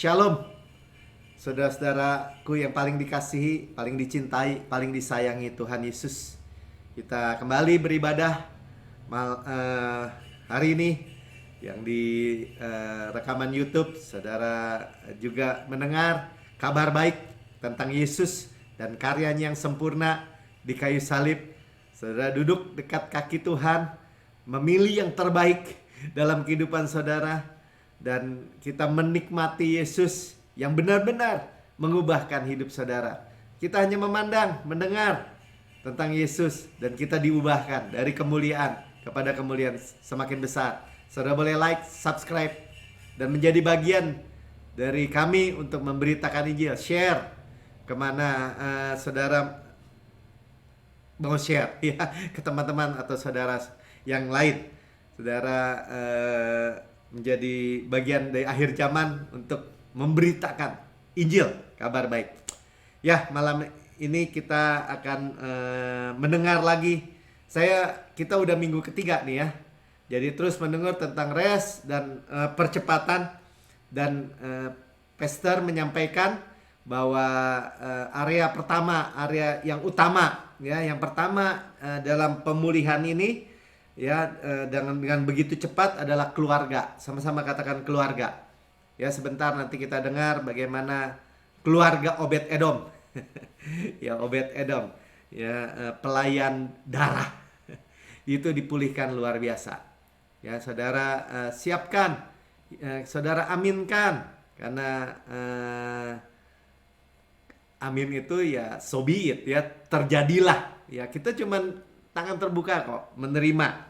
Shalom, saudara-saudaraku yang paling dikasihi, paling dicintai, paling disayangi Tuhan Yesus. Kita kembali beribadah hari ini yang di rekaman YouTube. Saudara juga mendengar kabar baik tentang Yesus dan karyanya yang sempurna di kayu salib. Saudara duduk dekat kaki Tuhan, memilih yang terbaik dalam kehidupan saudara, dan kita menikmati Yesus yang benar-benar mengubahkan hidup saudara. Kita hanya memandang, mendengar tentang Yesus, dan kita diubahkan dari kemuliaan kepada kemuliaan semakin besar. Saudara boleh like, subscribe, dan menjadi bagian dari kami untuk memberitakan Injil. Share kemana saudara mau share ya, ke teman-teman atau saudara yang lain. Saudara menjadi bagian dari akhir zaman untuk memberitakan Injil, kabar baik. Ya, malam ini kita akan mendengar lagi. Kita udah minggu ketiga nih ya. Jadi terus mendengar tentang rest dan percepatan, dan pastor menyampaikan bahwa area pertama, area yang utama ya, yang pertama dalam pemulihan ini ya, dengan begitu cepat adalah keluarga. Sama-sama katakan keluarga. Ya, sebentar nanti kita dengar bagaimana keluarga Obed Edom. Ya, Obed Edom, ya, pelayan darah itu dipulihkan luar biasa. Ya, saudara siapkan, saudara aminkan, karena amin itu ya so be it, ya, terjadilah. Ya, kita cuman tangan terbuka kok menerima.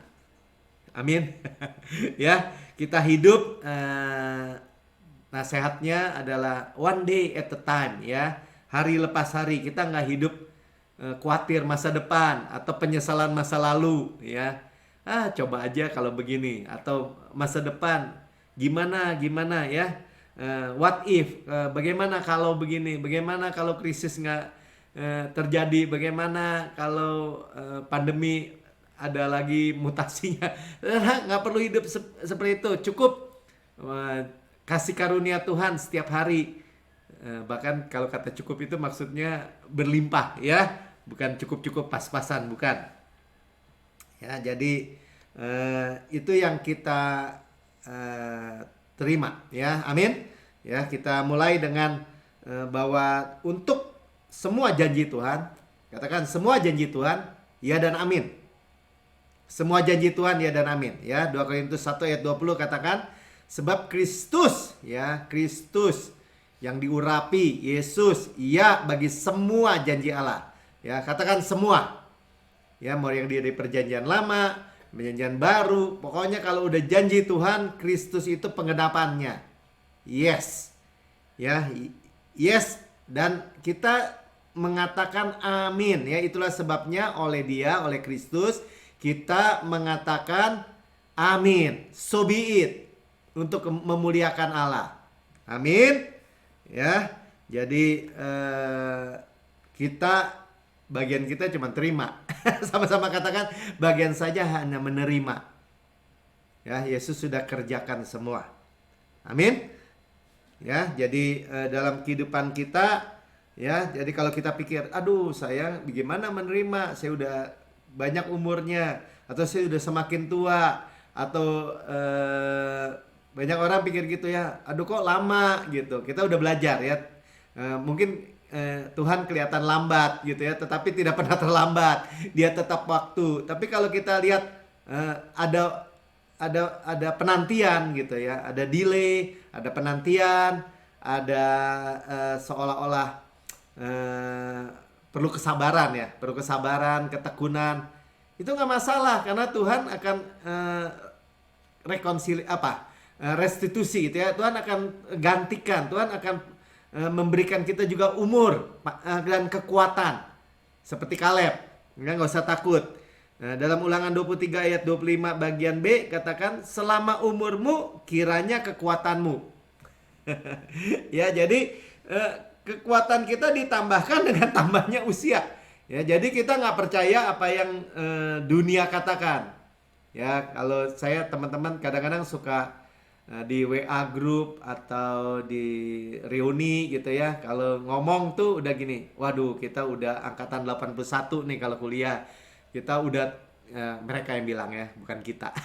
Amin. Ya, kita hidup nasihatnya adalah one day at a time ya. Hari lepas hari. Kita nggak hidup khawatir masa depan atau penyesalan masa lalu ya. Coba aja kalau begini, atau masa depan gimana ya. What if, bagaimana kalau begini, bagaimana kalau krisis nggak terjadi, bagaimana kalau pandemi ada lagi mutasinya. Nggak perlu hidup seperti itu. Cukup kasih karunia Tuhan setiap hari. Bahkan kalau kata cukup itu maksudnya berlimpah ya, bukan cukup pas-pasan, bukan. Ya, jadi itu yang kita terima ya. Amin. Ya, kita mulai dengan bahwa untuk semua janji Tuhan, katakan semua janji Tuhan ya dan amin. Semua janji Tuhan ya dan amin ya. 2 Korintus 1 ayat 20 katakan, sebab Kristus ya, Kristus yang diurapi, Yesus, ya bagi semua janji Allah. Ya, katakan semua. Ya, mau yang dari perjanjian lama, perjanjian baru, pokoknya kalau udah janji Tuhan, Kristus itu penggenapannya. Yes. Ya, yes, dan kita mengatakan amin ya. Itulah sebabnya oleh Dia, oleh Kristus, kita mengatakan amin, so be it, untuk memuliakan Allah. Amin. Ya, jadi bagian kita cuma terima. Sama-sama katakan, bagian saja hanya menerima. Ya, Yesus sudah kerjakan semua. Amin. Ya, jadi dalam kehidupan kita ya, jadi kalau kita pikir, aduh saya bagaimana menerima, saya udah banyak umurnya, atau saya udah semakin tua, atau banyak orang pikir gitu ya, aduh kok lama gitu. Kita udah belajar ya, mungkin Tuhan kelihatan lambat gitu ya, tetapi tidak pernah terlambat, Dia tetap waktu. Tapi kalau kita lihat ada penantian gitu ya, ada delay, ada penantian, ada seolah-olah perlu kesabaran ya, perlu kesabaran, ketekunan. Itu nggak masalah, karena Tuhan akan restitusi gitu ya. Tuhan akan gantikan, Tuhan akan memberikan kita juga umur dan kekuatan seperti Kaleb. Nggak usah takut. Nah, dalam Ulangan 23 ayat 25 bagian B katakan, selama umurmu kiranya kekuatanmu. Ya, jadi kekuatan kita ditambahkan dengan tambahnya usia. Ya, jadi kita nggak percaya apa yang dunia katakan. Ya, kalau saya teman-teman kadang-kadang suka di WA grup atau di reuni gitu ya. Kalau ngomong tuh udah gini, waduh kita udah angkatan 81 nih kalau kuliah. Kita udah mereka yang bilang ya, bukan kita.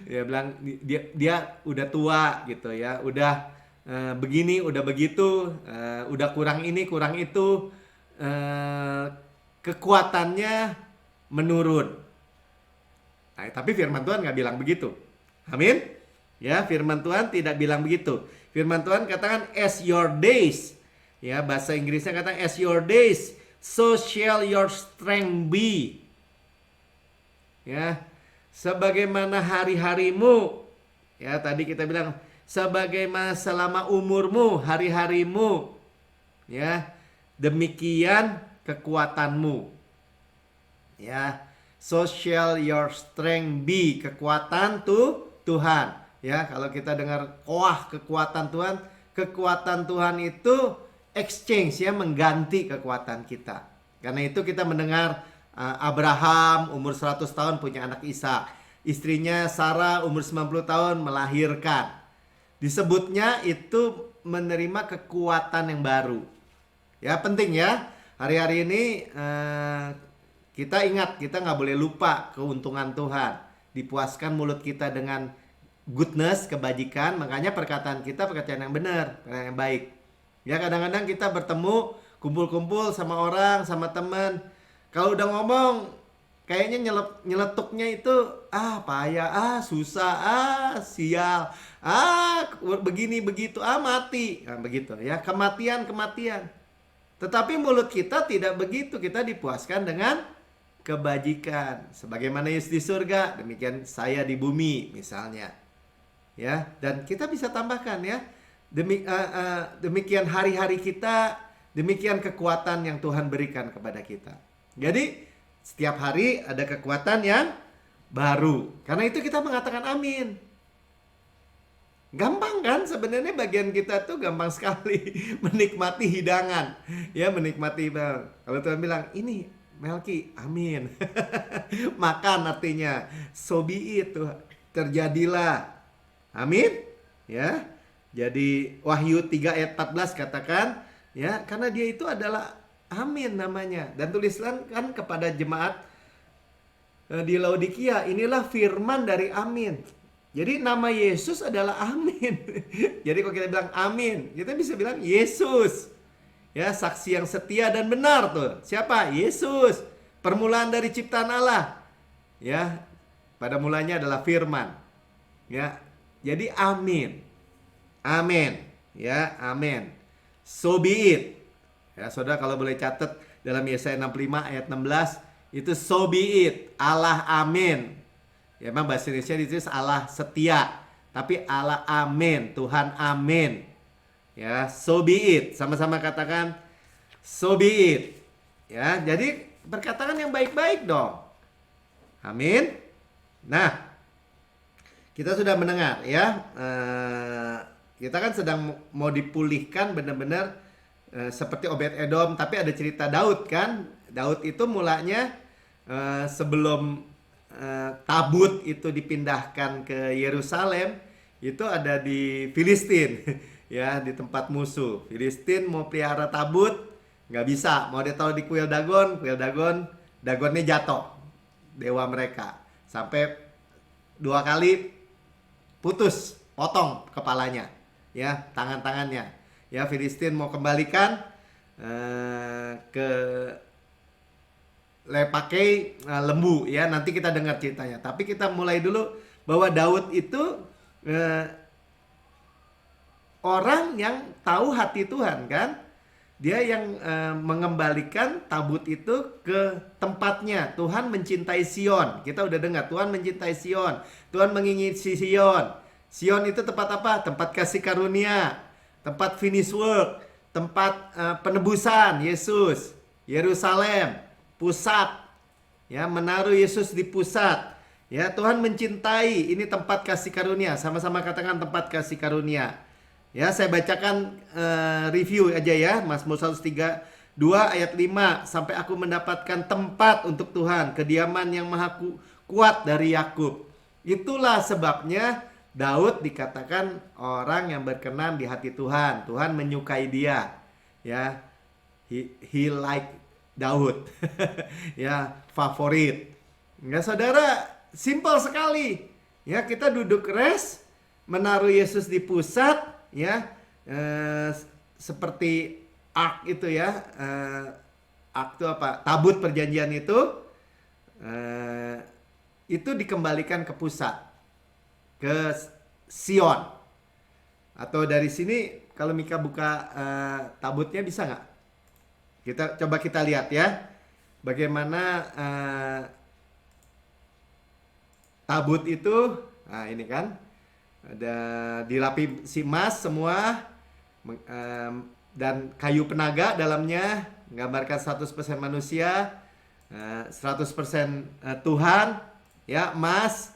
Dia bilang dia udah tua gitu ya, udah begini, udah begitu, udah kurang ini, kurang itu, kekuatannya menurun. Nah, tapi firman Tuhan nggak bilang begitu. Amin. Ya, firman Tuhan tidak bilang begitu. Firman Tuhan katakan as your days. Ya, bahasa Inggrisnya katakan as your days, so shall your strength be. Ya, sebagaimana hari-harimu. Ya, tadi kita bilang sebagaimana selama umurmu, hari-harimu. Ya, demikian kekuatanmu. Ya, so shall your strength be. Kekuatan tuh Tuhan. Ya, kalau kita dengar kekuatan Tuhan itu exchange ya, mengganti kekuatan kita. Karena itu kita mendengar Abraham umur 100 tahun punya anak Ishak. Istrinya Sarah umur 90 tahun melahirkan. Disebutnya itu menerima kekuatan yang baru. Ya, penting ya. Hari-hari ini kita ingat, kita nggak boleh lupa keuntungan Tuhan. Dipuaskan mulut kita dengan goodness, kebajikan. Makanya perkataan kita perkataan yang benar, perkataan yang baik. Ya, kadang-kadang kita bertemu, kumpul-kumpul sama orang, sama teman. Kalau udah ngomong, kayaknya nyeletuknya itu payah, susah, sial, begini begitu, mati. Nah, begitu ya, kematian. Tetapi mulut kita tidak begitu. Kita dipuaskan dengan kebajikan. Sebagaimana Yesus di surga, demikian saya di bumi misalnya. Ya, dan kita bisa tambahkan ya, demikian hari-hari kita, demikian kekuatan yang Tuhan berikan kepada kita. Jadi setiap hari ada kekuatan yang baru. Karena itu kita mengatakan amin. Gampang kan sebenarnya, bagian kita tuh gampang sekali menikmati hidangan. Ya, menikmati. Kalau Tuhan bilang ini Melki, amin. Makan artinya so be it, terjadilah. Amin. Ya. Jadi Wahyu 3 ayat 14 katakan ya, karena dia itu adalah amin namanya. Dan tuliskan kan kepada jemaat di Laodikia, inilah firman dari amin. Jadi nama Yesus adalah amin. Jadi kalau kita bilang amin, kita bisa bilang Yesus. Ya, saksi yang setia dan benar tuh. Siapa? Yesus. Permulaan dari ciptaan Allah. Ya, pada mulanya adalah firman. Ya. Jadi amin. Amin. Ya, amin. So be it. Ya, saudara kalau boleh catat dalam Yesaya 65 ayat 16 itu so be it. Allah amin. Ya, memang bahasa Indonesia ditulis Allah setia, tapi Allah amin, Tuhan amin. Ya, so be it. Sama-sama katakan so be it. Ya, jadi berkatakan yang baik-baik dong. Amin. Nah, kita sudah mendengar ya, kita kan sedang mau dipulihkan benar-benar seperti Obed-Edom, tapi ada cerita Daud kan. Daud itu mulanya sebelum tabut itu dipindahkan ke Yerusalem, itu ada di Filistin ya, di tempat musuh. Filistin mau pelihara tabut, nggak bisa. Mau ditaruh di kuil Dagon, Dagonnya jatuh, dewa mereka. Sampai 2 kali putus, potong kepalanya, ya, tangan-tangannya. Ya, Filistin mau kembalikan ke pakai lembu, ya. Nanti kita dengar ceritanya. Tapi kita mulai dulu bahwa Daud itu orang yang tahu hati Tuhan kan. Dia yang mengembalikan tabut itu ke tempatnya. Tuhan mencintai Sion. Kita udah dengar, Tuhan mencintai Sion. Tuhan mengingini Sion. Sion itu tempat apa? Tempat kasih karunia, tempat finish work, tempat penebusan Yesus. Yerusalem, pusat. Ya, menaruh Yesus di pusat. Ya, Tuhan mencintai, ini tempat kasih karunia. Sama-sama katakan tempat kasih karunia. Ya, saya bacakan review aja ya. Mazmur 132 ayat 5. Sampai aku mendapatkan tempat untuk Tuhan, kediaman yang maha kuat dari Yakub. Itulah sebabnya Daud dikatakan orang yang berkenan di hati Tuhan. Tuhan menyukai dia. Ya, he like Daud. Ya, favorit. Ya, saudara, simpel sekali. Ya, kita duduk rest, menaruh Yesus di pusat, ya, seperti ark itu ya, ark itu apa? Tabut perjanjian itu dikembalikan ke pusat, ke Sion. Atau dari sini, kalau Mika buka tabutnya bisa nggak? Coba kita lihat ya, bagaimana tabut itu. Nah, ini kan ada dilapisi emas semua, dan kayu penaga dalamnya, menggambarkan 100% manusia, 100% Tuhan, ya, emas.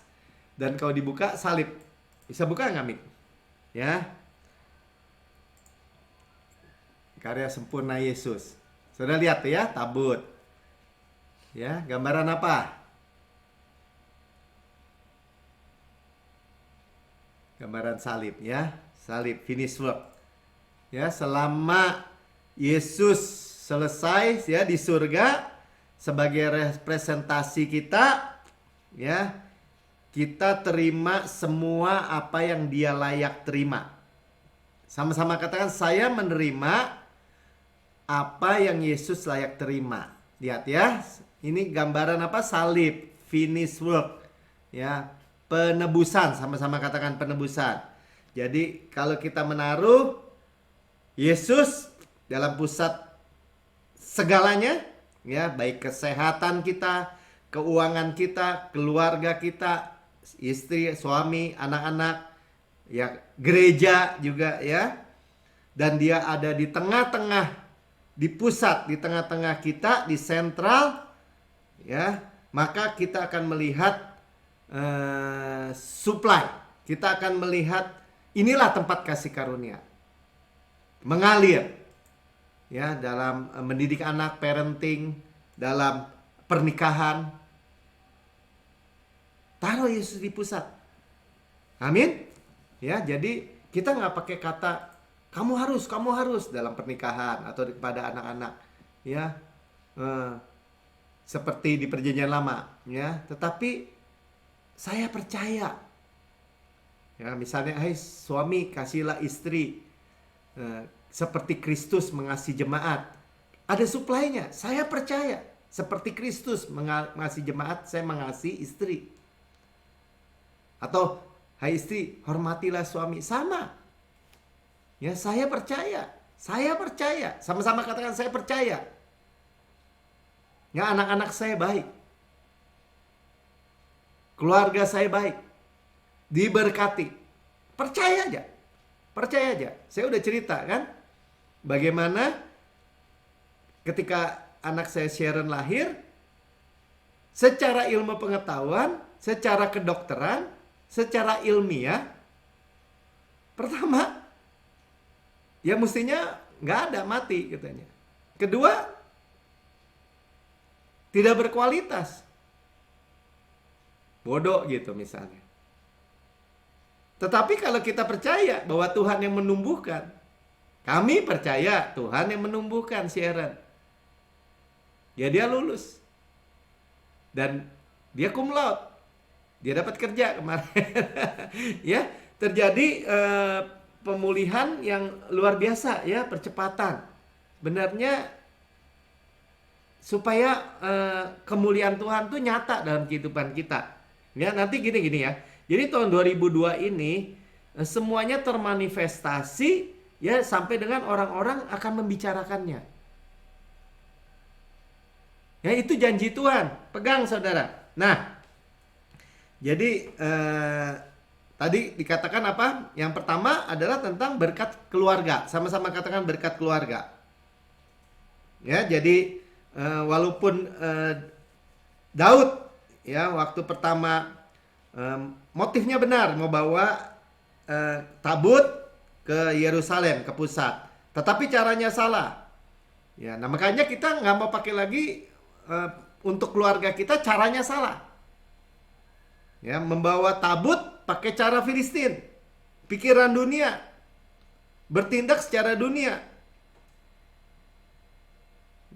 Dan kalau dibuka salib. Bisa buka nggak, Mik? Ya, karya sempurna Yesus. Sudah lihat tuh ya, tabut. Ya, gambaran apa? Gambaran salib ya, salib, finish work. Ya, selama Yesus selesai ya di surga sebagai representasi kita, ya, kita terima semua apa yang dia layak terima. Sama-sama katakan, saya menerima apa yang Yesus layak terima. Lihat ya, ini gambaran apa? Salib, finish work. Ya, penebusan, sama-sama katakan penebusan. Jadi kalau kita menaruh Yesus dalam pusat segalanya, ya, baik kesehatan kita, keuangan kita, keluarga kita, istri, suami, anak-anak, ya, gereja juga ya. Dan dia ada di tengah-tengah, di pusat, di tengah-tengah kita, di sentral, ya. Maka kita akan melihat supply. Kita akan melihat inilah tempat kasih karunia mengalir, ya, dalam mendidik anak, parenting, dalam pernikahan. Taruh Yesus di pusat. Amin. Ya, jadi kita nggak pakai kata kamu harus dalam pernikahan atau kepada anak-anak, ya, seperti di perjanjian lama, ya. Tetapi saya percaya, ya, misalnya, hai suami kasihlah istri seperti Kristus mengasihi jemaat. Ada suplainya. Saya percaya seperti Kristus mengasihi jemaat, saya mengasihi istri. Atau hai istri, hormatilah suami. Sama. Ya, saya percaya. Saya percaya. Sama-sama katakan saya percaya. Ya, anak-anak saya baik. Keluarga saya baik, diberkati. Percaya aja. Percaya aja. Saya udah cerita kan, bagaimana ketika anak saya Sharon lahir, secara ilmu pengetahuan, secara kedokteran, secara ilmiah, pertama, ya mestinya nggak ada, mati katanya. Kedua, tidak berkualitas. Bodoh gitu misalnya. Tetapi kalau kita percaya bahwa Tuhan yang menumbuhkan, kami percaya Tuhan yang menumbuhkan Sharon, ya dia lulus. Dan dia cum laude. Dia dapat kerja kemarin. Ya, terjadi pemulihan yang luar biasa ya, percepatan. Benarnya supaya kemuliaan Tuhan tuh nyata dalam kehidupan kita. Ya, nanti gini ya. Jadi tahun 2002 ini semuanya termanifestasi ya, sampai dengan orang-orang akan membicarakannya. Ya, itu janji Tuhan. Pegang saudara. Nah, jadi tadi dikatakan apa? Yang pertama adalah tentang berkat keluarga. Sama-sama katakan berkat keluarga. Ya, jadi walaupun Daud ya waktu pertama motifnya benar, mau bawa tabut ke Yerusalem, ke pusat, tetapi caranya salah. Ya, nah makanya kita nggak mau pakai lagi untuk keluarga kita, caranya salah. Ya, membawa tabut pakai cara Filistin, pikiran dunia, bertindak secara dunia.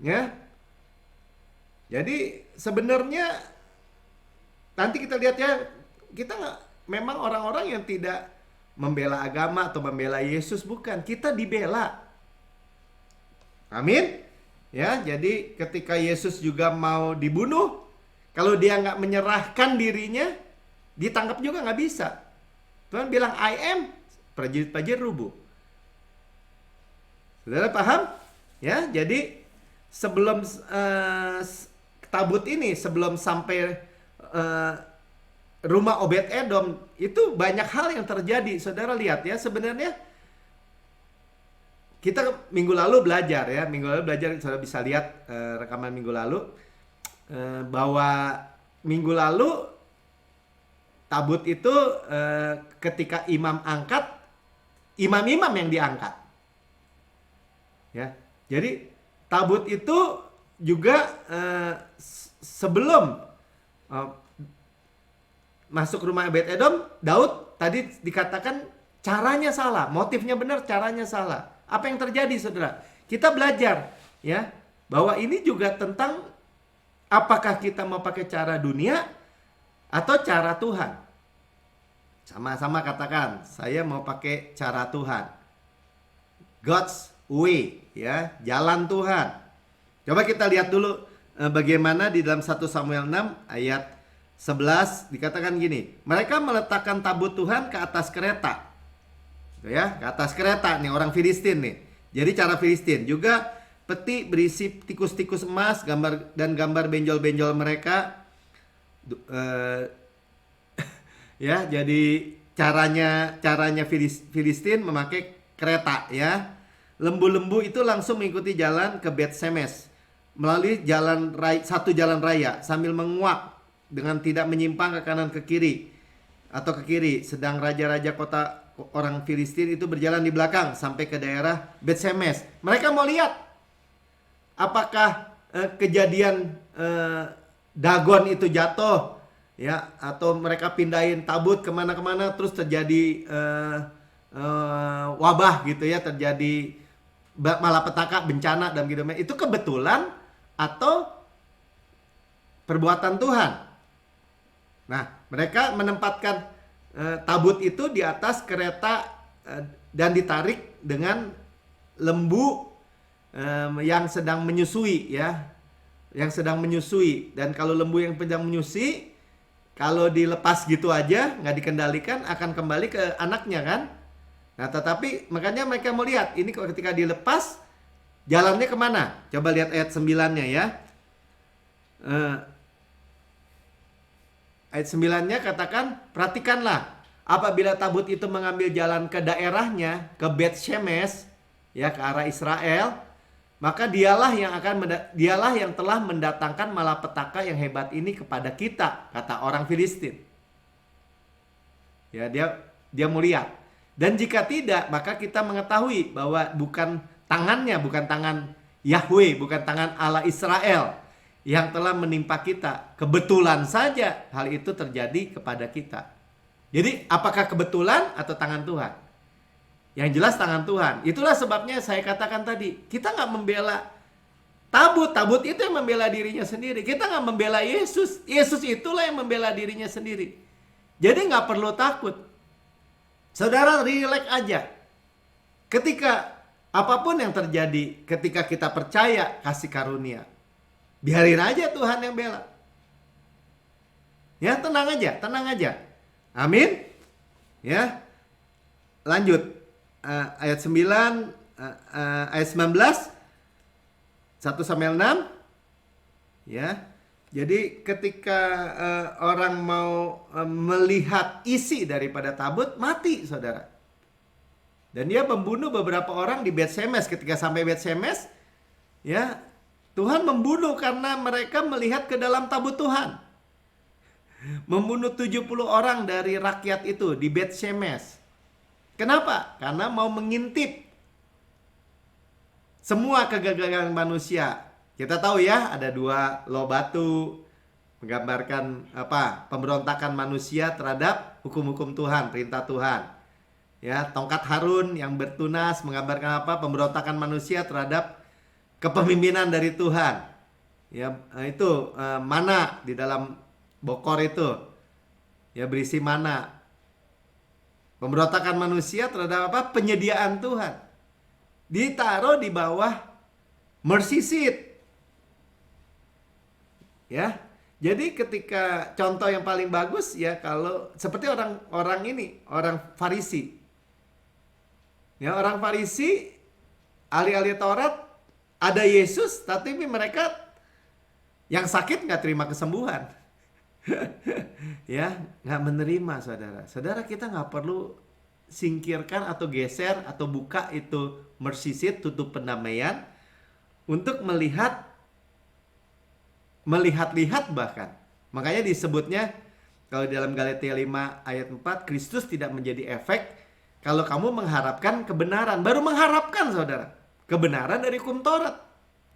Ya. Jadi sebenarnya nanti kita lihat ya, kita nggak, memang orang-orang yang tidak membela agama atau membela Yesus, bukan, kita dibela. Amin. Ya, jadi ketika Yesus juga mau dibunuh, kalau dia nggak menyerahkan dirinya, ditangkap juga nggak bisa. Tuhan bilang, I am, prajurit-prajurit rubuh. Saudara paham? Ya, jadi sebelum tabut ini, sebelum sampai rumah Obed-Edom, itu banyak hal yang terjadi. Saudara lihat ya, sebenarnya kita minggu lalu belajar ya, saudara bisa lihat rekaman minggu lalu, bahwa minggu lalu tabut itu ketika imam angkat, imam-imam yang diangkat. Ya, jadi tabut itu juga sebelum masuk rumah Obed-Edom, Daud tadi dikatakan caranya salah, motifnya benar, caranya salah. Apa yang terjadi, saudara? Kita belajar ya, bahwa ini juga tentang apakah kita mau pakai cara dunia atau cara Tuhan. Sama-sama katakan, saya mau pakai cara Tuhan. God's way, ya, jalan Tuhan. Coba kita lihat dulu bagaimana di dalam 1 Samuel 6 ayat 11 dikatakan gini, mereka meletakkan tabut Tuhan ke atas kereta. Ya, ke atas kereta nih orang Filistin nih. Jadi cara Filistin juga peti berisi tikus-tikus emas, gambar benjol-benjol mereka. Ya, jadi caranya Filistin memakai kereta ya. Lembu-lembu itu langsung mengikuti jalan ke Bet-Shemesh melalui satu jalan raya sambil menguak dengan tidak menyimpang ke kanan ke kiri atau ke kiri. Sedang raja-raja kota orang Filistin itu berjalan di belakang sampai ke daerah Bet-Shemesh. Mereka mau lihat apakah kejadian Dagon itu jatuh ya, atau mereka pindahin tabut kemana-kemana terus terjadi wabah gitu ya, terjadi malapetaka, bencana dan gitu. Itu kebetulan atau perbuatan Tuhan. Nah, mereka menempatkan tabut itu di atas kereta dan ditarik dengan lembu yang sedang menyusui ya, yang sedang menyusui. Dan kalau lembu yang sedang menyusui, kalau dilepas gitu aja nggak dikendalikan akan kembali ke anaknya kan. Nah, tetapi makanya mereka mau lihat ini ketika dilepas jalannya kemana. Coba lihat ayat 9-nya ya. Ayat 9-nya katakan, perhatikanlah, apabila tabut itu mengambil jalan ke daerahnya, ke Bet-Shemesh, ya, ke arah Israel, maka dialah yang telah mendatangkan malapetaka yang hebat ini kepada kita, kata orang Filistin. Ya, dia mau lihat. Dan jika tidak, maka kita mengetahui bahwa bukan tangannya, bukan tangan Yahweh, bukan tangan Allah Israel yang telah menimpa kita. Kebetulan saja hal itu terjadi kepada kita. Jadi apakah kebetulan atau tangan Tuhan? Yang jelas tangan Tuhan. Itulah sebabnya saya katakan tadi, kita nggak membela tabut. Tabut itu yang membela dirinya sendiri. Kita nggak membela Yesus. Yesus itulah yang membela dirinya sendiri. Jadi nggak perlu takut. Saudara relax aja. Ketika apapun yang terjadi, ketika kita percaya kasih karunia, biarin aja Tuhan yang bela. Ya, tenang aja. Amin. Ya. Lanjut. Ayat 9, ayat 19, 1 Samuel 6. Ya. Jadi ketika orang mau melihat isi daripada tabut, mati saudara. Dan dia membunuh beberapa orang di Bet-Shemesh. Ketika sampai Bet-Shemesh, ya, Tuhan membunuh karena mereka melihat ke dalam tabut Tuhan. Membunuh 70 orang dari rakyat itu di Bet-Shemesh. Kenapa? Karena mau mengintip semua kegagalan manusia. Kita tahu ya, ada 2 loh batu, Menggambarkan apa? Pemberontakan manusia terhadap hukum-hukum Tuhan, perintah Tuhan. Ya, tongkat Harun yang bertunas menggambarkan apa? Pemberontakan manusia terhadap kepemimpinan dari Tuhan. Ya, itu mana di dalam bokor itu. Ya, berisi mana. Pemberontakan manusia terhadap apa? Penyediaan Tuhan. Ditaruh di bawah mercy seat. Ya. Jadi ketika contoh yang paling bagus ya kalau seperti orang ini, orang Farisi. Ya, orang Farisi ahli-ahli Taurat ada Yesus, tapi mereka yang sakit nggak terima kesembuhan. Ya, nggak menerima, saudara. Saudara, kita nggak perlu singkirkan atau geser atau buka itu mercy seat, tutup pendamaian untuk melihat-lihat bahkan. Makanya disebutnya kalau dalam Galatia 5 ayat 4, Kristus tidak menjadi efek kalau kamu mengharapkan kebenaran. Baru mengharapkan, saudara, kebenaran dari hukum Taurat.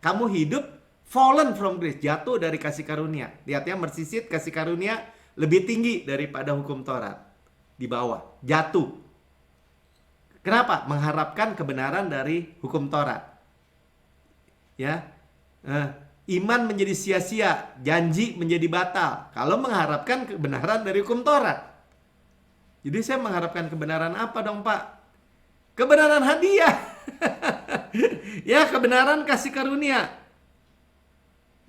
Kamu hidup fallen from grace, jatuh dari kasih karunia. Lihatnya mercy seat, kasih karunia lebih tinggi daripada hukum Taurat. Di bawah, jatuh. Kenapa? Mengharapkan kebenaran dari hukum Taurat. Ya, iman menjadi sia-sia, janji menjadi batal kalau mengharapkan kebenaran dari hukum Taurat. Jadi saya mengharapkan kebenaran apa dong, Pak? Kebenaran hadiah. Ya, kebenaran kasih karunia.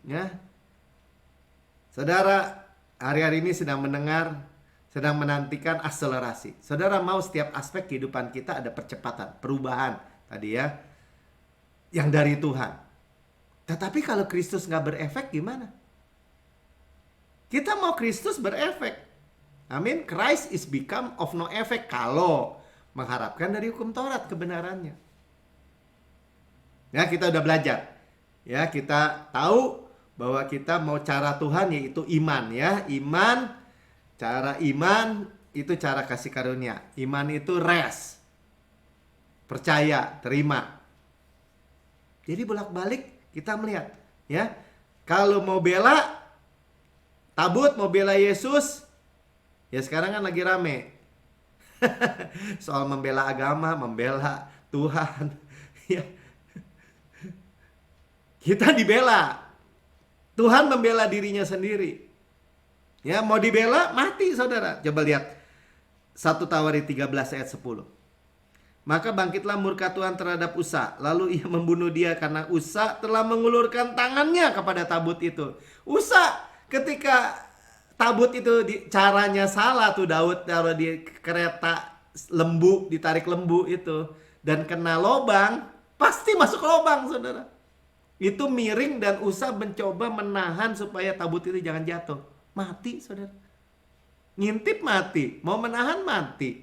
Ya. Saudara, hari-hari ini sedang mendengar, sedang menantikan akselerasi. Saudara mau setiap aspek kehidupan kita ada percepatan, perubahan tadi ya, yang dari Tuhan. Tetapi kalau Kristus nggak berefek gimana? Kita mau Kristus berefek. Amin. Christ is become of no effect kalau mengharapkan dari hukum Taurat kebenarannya. Ya, kita udah belajar. Ya, kita tahu bahwa kita mau cara Tuhan yaitu iman ya. Iman, cara iman itu cara kasih karunia. Iman itu rest. Percaya, terima. Jadi bolak-balik kita melihat ya. Kalau mau bela tabut, mau bela Yesus, ya sekarang kan lagi rame. Soal membela agama, membela Tuhan. Ya. Kita dibela. Tuhan membela dirinya sendiri. Ya, mau dibela mati, saudara. Coba lihat 1 Tawarik 13 ayat 10. Maka bangkitlah murka Tuhan terhadap Usa, lalu ia membunuh dia karena Usa telah mengulurkan tangannya kepada tabut itu. Usa ketika tabut itu caranya salah tuh, Daud taruh di kereta lembu, ditarik lembu itu dan kena lobang, pasti masuk lobang, saudara. Itu miring dan Usa mencoba menahan supaya tabut itu jangan jatuh. Mati, saudara. Ngintip mati, mau menahan mati.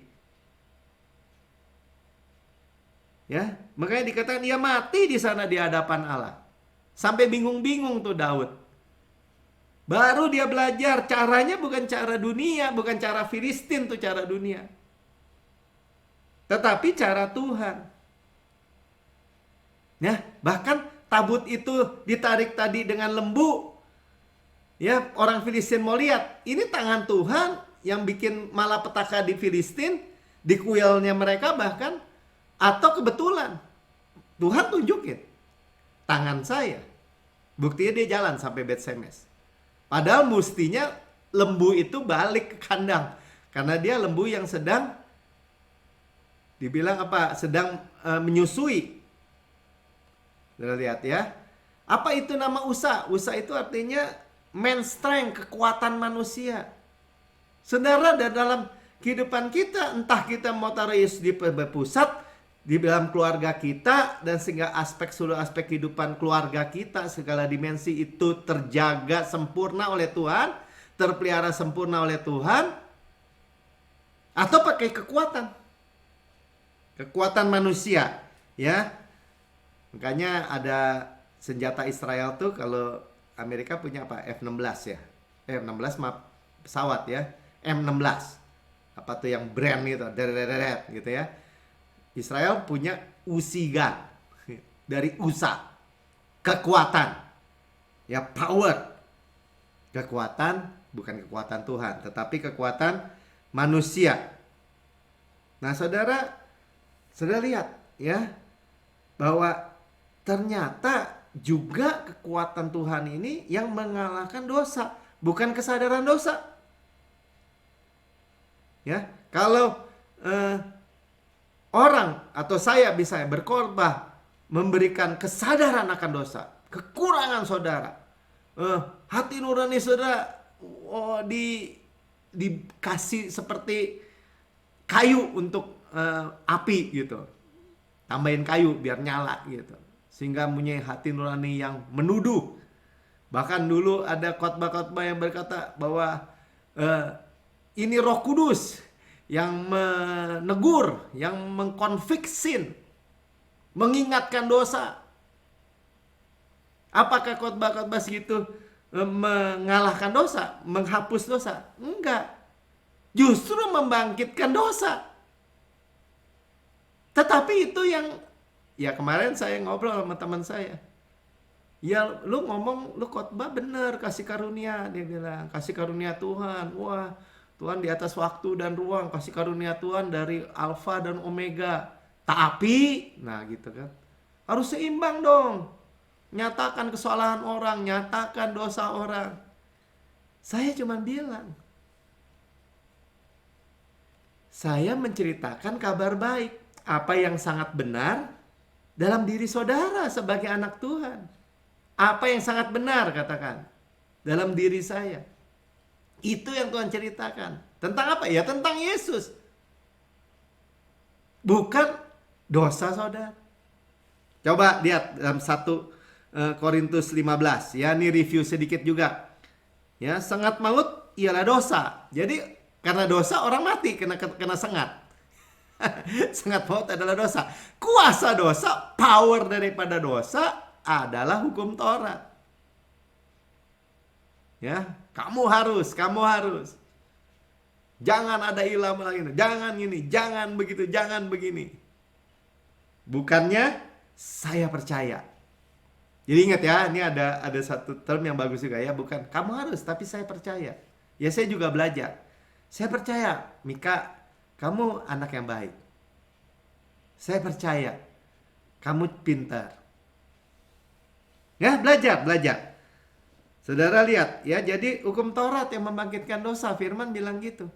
Ya, makanya dikatakan ia mati di sana di hadapan Allah. Sampai bingung-bingung tuh Daud. Baru dia belajar caranya bukan cara dunia, bukan cara Filistin tuh cara dunia. Tetapi cara Tuhan. Ya, bahkan tabut itu ditarik tadi dengan lembu. Ya, orang Filistin mau lihat, ini tangan Tuhan yang bikin malapetaka di Filistin, di kuilnya mereka bahkan, atau kebetulan Tuhan tunjukin tangan saya. Buktinya dia jalan sampai Bet-Semes. Padahal mestinya lembu itu balik ke kandang, karena dia lembu yang sedang dibilang apa? Sedang menyusui. Kita lihat ya. Apa itu nama Usa? Usa itu artinya man strength, kekuatan manusia. Saudara, dalam kehidupan kita, entah kita mau taruh Yesus di pusat, di dalam keluarga kita, dan sehingga seluruh aspek kehidupan keluarga kita, segala dimensi itu terjaga sempurna oleh Tuhan, terpelihara sempurna oleh Tuhan, atau pakai kekuatan manusia, ya. Makanya ada senjata Israel tuh, kalau Amerika punya apa? F-16 ya. F-16 pesawat ya. M-16. Apa tuh yang brand gitu, gitu ya. Israel punya Uzi gun dari Usa, kekuatan, ya, power. Kekuatan bukan kekuatan Tuhan, tetapi kekuatan manusia. Nah, saudara lihat ya, bahwa ternyata juga kekuatan Tuhan ini yang mengalahkan dosa, bukan kesadaran dosa. Ya, kalau orang atau saya bisa berkhotbah memberikan kesadaran akan dosa, kekurangan saudara, hati nurani saudara dikasih seperti kayu untuk api gitu, tambahin kayu biar nyala gitu, sehingga punya hati nurani yang menuduh. Bahkan dulu ada khotbah-khotbah yang berkata bahwa ini Roh Kudus yang menegur, yang mengkonviksin, mengingatkan dosa. Apakah khotbah-khotbah segitu mengalahkan dosa, menghapus dosa? Enggak. Justru membangkitkan dosa. Tetapi itu yang, ya kemarin saya ngobrol sama teman saya. Ya lu ngomong, lu khotbah bener, kasih karunia. Dia bilang, kasih karunia Tuhan. Wah, Tuhan di atas waktu dan ruang. Kasih karunia Tuhan dari Alfa dan Omega. Tapi, nah gitu kan, harus seimbang dong. Nyatakan kesalahan orang, nyatakan dosa orang. Saya cuma bilang, saya menceritakan kabar baik, apa yang sangat benar dalam diri saudara sebagai anak Tuhan. Apa yang sangat benar, katakan, dalam diri saya. Itu yang Tuhan ceritakan. Tentang apa? Ya tentang Yesus. Bukan dosa saudara. Coba lihat dalam 1 Korintus 15. Ya, ini review sedikit juga. Ya, sengat maut ialah dosa. Jadi karena dosa orang mati kena sengat. Sengat maut adalah dosa. Kuasa dosa, power daripada dosa adalah hukum Taurat. Ya, kamu harus. Jangan ada ilah lagi. Jangan gini, jangan begitu, jangan begini. Bukannya saya percaya. Jadi ingat ya, ini ada satu term yang bagus juga ya, bukan kamu harus, tapi saya percaya. Ya saya juga belajar. Saya percaya, Mika, kamu anak yang baik. Saya percaya, kamu pintar. Ya, belajar. Saudara lihat ya, jadi hukum Taurat yang membangkitkan dosa, firman bilang gitu.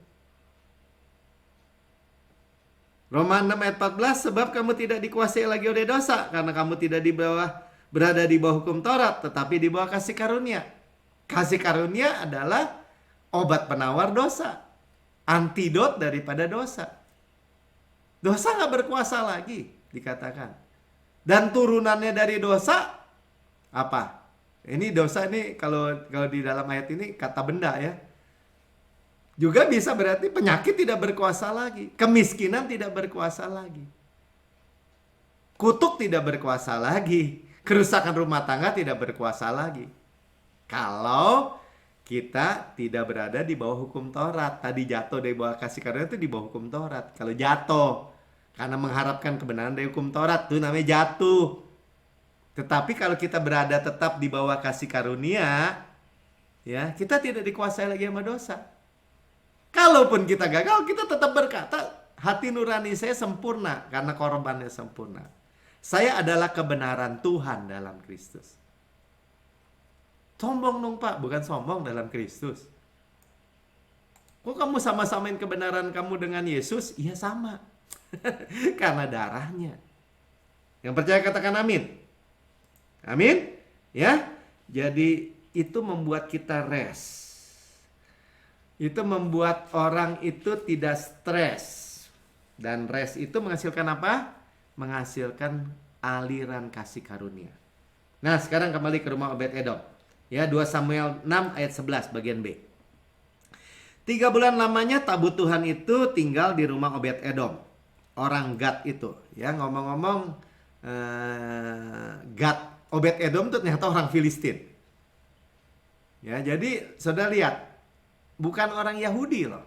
Roma 6 ayat 14, sebab kamu tidak dikuasai lagi oleh dosa, karena kamu tidak berada di bawah hukum Taurat, tetapi di bawah kasih karunia. Kasih karunia adalah obat penawar dosa, antidot daripada dosa. Dosa gak berkuasa lagi, dikatakan. Dan turunannya dari dosa apa? Ini dosa ini kalau di dalam ayat ini kata benda ya. Juga bisa berarti penyakit tidak berkuasa lagi, kemiskinan tidak berkuasa lagi, kutuk tidak berkuasa lagi, kerusakan rumah tangga tidak berkuasa lagi. Kalau kita tidak berada di bawah hukum Taurat. Tadi jatuh dari bawah kasih karunia itu di bawah hukum Taurat. Kalau jatuh karena mengharapkan kebenaran dari hukum Taurat, itu namanya jatuh. Tetapi kalau kita berada tetap di bawah kasih karunia, ya kita tidak dikuasai lagi sama dosa. Kalaupun kita gagal, kita tetap berkata, hati nurani saya sempurna karena korbannya sempurna. Saya adalah kebenaran Tuhan dalam Kristus. Sombong dong Pak, bukan sombong dalam Kristus. Kok kamu sama-samain kebenaran kamu dengan Yesus? Iya sama. Karena darahnya. Yang percaya katakan amin. Amin. Ya. Jadi itu membuat kita rest. Itu membuat orang itu tidak stres. Dan rest itu menghasilkan apa? Menghasilkan aliran kasih karunia. Nah sekarang kembali ke rumah Obed-Edom. Ya, 2 Samuel 6 ayat 11 bagian B. 3 bulan lamanya tabut Tuhan itu tinggal di rumah Obed-Edom. Orang Gad itu. Ya, ngomong-ngomong Gad, Obed-Edom itu ternyata orang Filistin. Ya, jadi saudara lihat, bukan orang Yahudi loh.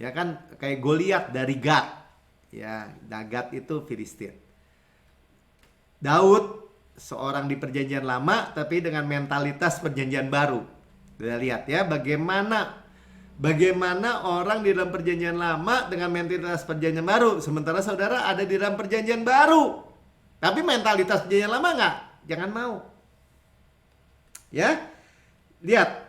Ya kan, kayak Goliat dari Gad. Ya, Gad itu Filistin. Daud seorang di perjanjian lama tapi dengan mentalitas perjanjian baru. Udah lihat ya bagaimana orang di dalam perjanjian lama dengan mentalitas perjanjian baru, sementara saudara ada di dalam perjanjian baru. Tapi mentalitas perjanjian lama nggak? Jangan mau. Ya, lihat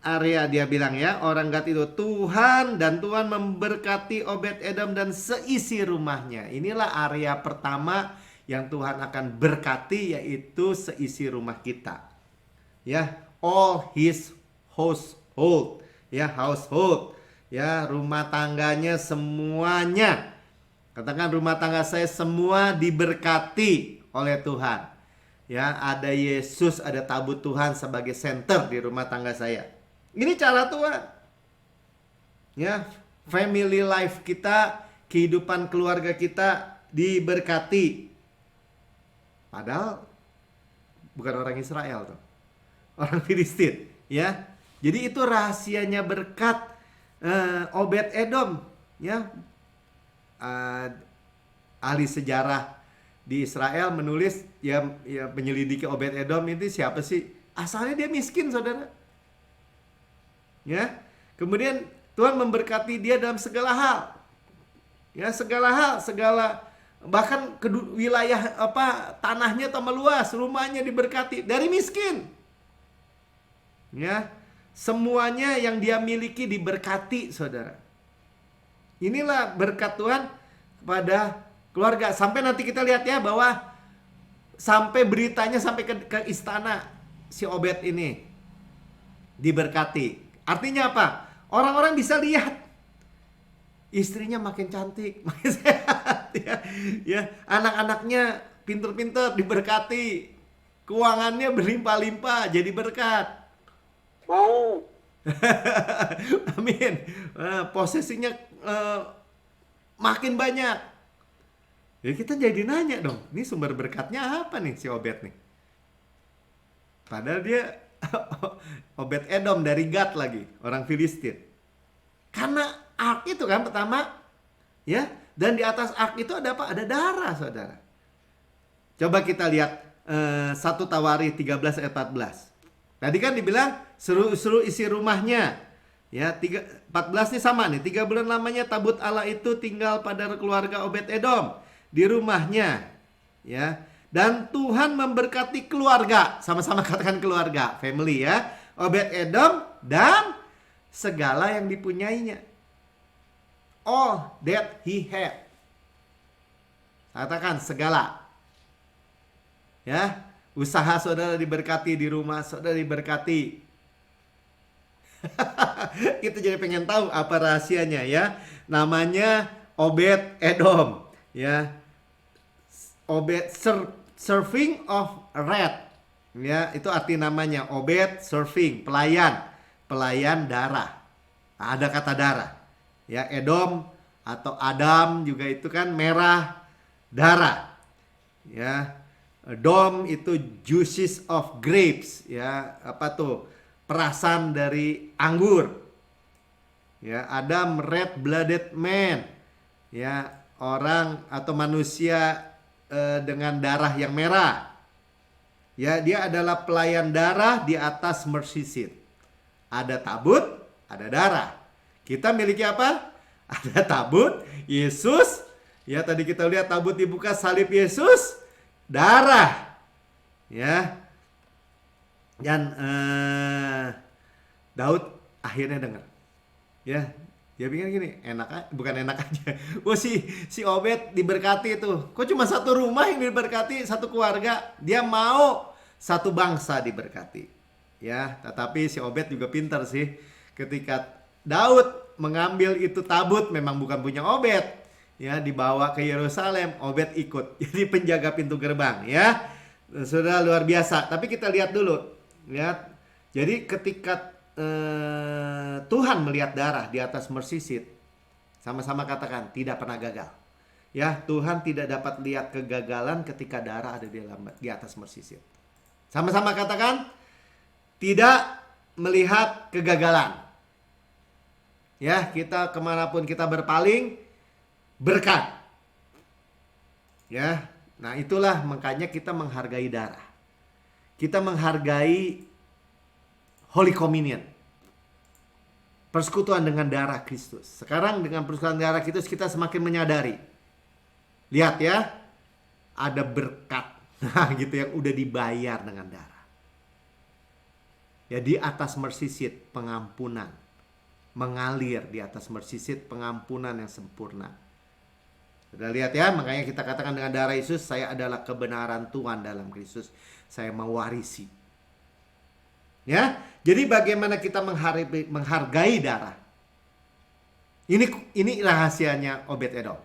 area dia bilang ya, orang Gad itu Tuhan memberkati Obed-Edom dan seisi rumahnya. Inilah area pertama yang Tuhan akan berkati, yaitu seisi rumah kita. Ya, all his household. Ya, household. Ya, rumah tangganya semuanya. Katakan rumah tangga saya semua diberkati oleh Tuhan. Ya, ada Yesus, ada tabut Tuhan sebagai center di rumah tangga saya. Ini cara Tuhan. Ya, family life kita, kehidupan keluarga kita diberkati. Padahal bukan orang Israel tuh. Orang Filistin, ya. Jadi itu rahasianya berkat Obed-Edom, ya. Ahli sejarah di Israel menulis ya menyelidiki Obed-Edom itu siapa sih? Asalnya dia miskin, saudara. Ya, kemudian Tuhan memberkati dia dalam segala hal. Ya, segala bahkan wilayah tanahnya tambah luas, rumahnya diberkati dari miskin. Ya, semuanya yang dia miliki diberkati, saudara. Inilah berkat Tuhan kepada keluarga. Sampai nanti kita lihat ya bahwa sampai beritanya sampai ke istana si Obed ini diberkati. Artinya apa? Orang-orang bisa lihat istrinya makin cantik, makin sehat, ya. Anak-anaknya pinter-pinter diberkati, keuangannya berlimpah-limpah jadi berkat. Wow. Amin. Posesinya makin banyak. Ya kita jadi nanya dong, ini sumber berkatnya apa nih si Obed nih? Padahal dia Obed-Edom dari Gad lagi, orang Filistin. Karena ark itu kan pertama, ya, dan di atas ark itu ada apa? Ada darah, saudara. Coba kita lihat 1 Tawarikh 13 ayat 14. Tadi kan dibilang seru isi rumahnya. Ya, 14 nih sama nih. 3 bulan lamanya tabut Allah itu tinggal pada keluarga Obed-Edom di rumahnya. Ya. Dan Tuhan memberkati keluarga. Sama-sama katakan keluarga, family ya. Obed-Edom dan segala yang dipunyainya. All that he had. Katakan segala. Ya, usaha saudara diberkati, di rumah saudara diberkati. Kita jadi pengen tahu apa rahasianya ya. Namanya Obed-Edom. Ya. Serving of wrath. Ya, itu arti namanya. Obed serving, pelayan darah. Ada kata darah. Ya, Edom atau Adam juga itu kan merah darah. Ya. Edom itu juices of grapes, ya, apa tuh? Perasan dari anggur. Ya, Adam red-blooded man. Ya, orang atau manusia dengan darah yang merah. Ya, dia adalah pelayan darah di atas mercy seat. Ada tabut, ada darah. Kita miliki apa? Ada tabut, Yesus. Ya, tadi kita lihat tabut dibuka, salib Yesus, darah. Ya. Dan Daud akhirnya dengar. Ya, dia pikir gini, bukan enak aja. Oh si Obed diberkati itu. Kok cuma satu rumah yang diberkati, satu keluarga? Dia mau satu bangsa diberkati. Ya, tetapi si Obed juga pintar sih. Ketika Daud mengambil itu tabut, memang bukan punya Obed. Ya, dibawa ke Yerusalem, Obed ikut. Jadi penjaga pintu gerbang, ya. Sudah luar biasa. Tapi kita lihat dulu, ya. Jadi ketika Tuhan melihat darah di atas mercy seat, sama-sama katakan tidak pernah gagal. Ya, Tuhan tidak dapat lihat kegagalan ketika darah ada di atas mercy seat. Sama-sama katakan tidak melihat kegagalan. Ya, kita kemanapun kita berpaling, berkat. Ya, nah itulah makanya kita menghargai darah. Kita menghargai Holy Communion. Persekutuan dengan darah Kristus. Sekarang dengan persekutuan darah Kristus kita semakin menyadari. Lihat ya, ada berkat. Nah gitu yang udah dibayar dengan darah. Ya di atas mercy seat pengampunan. Mengalir di atas mercy seat pengampunan yang sempurna. Sudah lihat ya, makanya kita katakan dengan darah Yesus, saya adalah kebenaran Tuhan dalam Kristus. Saya mewarisi. Ya, jadi bagaimana kita menghargai darah? Ini rahasianya Obed Edom.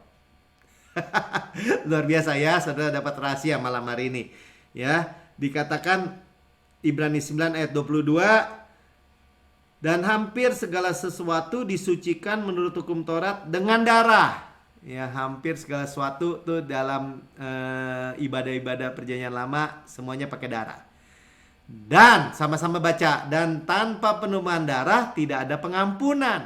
Luar biasa ya, saudara dapat rahasia malam hari ini. Ya, dikatakan Ibrani 9 ayat 22, dan hampir segala sesuatu disucikan menurut hukum Taurat dengan darah. Ya, hampir segala sesuatu tuh dalam ibadah-ibadah perjanjian lama semuanya pakai darah. Dan sama-sama baca, dan tanpa penumpahan darah tidak ada pengampunan.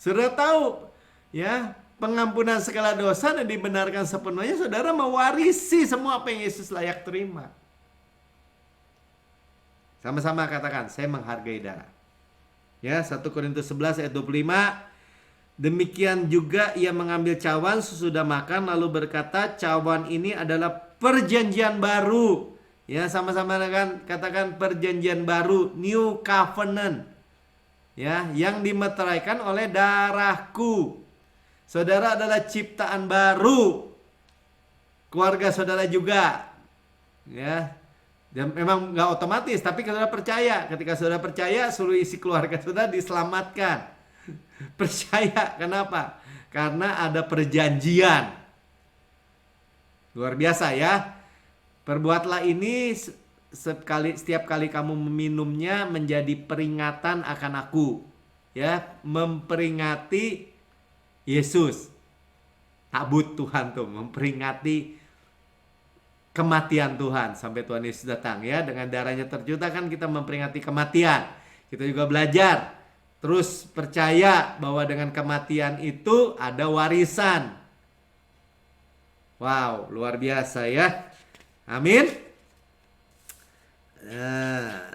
Sudah tahu ya, pengampunan segala dosa dan dibenarkan sepenuhnya, saudara mewarisi semua apa yang Yesus layak terima. Sama-sama katakan, saya menghargai darah. Ya, 1 Korintus 11 ayat 25. Demikian juga ia mengambil cawan sesudah makan lalu berkata, cawan ini adalah perjanjian baru. Ya, sama-sama katakan perjanjian baru, new covenant. Ya, yang dimeteraikan oleh darahku. Saudara adalah ciptaan baru. Keluarga saudara juga. Ya. Dan memang nggak otomatis, tapi saudara percaya. Ketika saudara percaya, seluruh isi keluarga saudara diselamatkan. Percaya, kenapa? Karena ada perjanjian. Luar biasa ya. Perbuatlah ini setiap kali kamu meminumnya menjadi peringatan akan aku. Ya, memperingati Yesus. Tabut Tuhan tuh, memperingati kematian Tuhan sampai Tuhan Yesus datang ya. Dengan darahnya tercurah kan kita memperingati kematian. Kita juga belajar terus percaya bahwa dengan kematian itu ada warisan. Wow, luar biasa ya. Amin. Nah,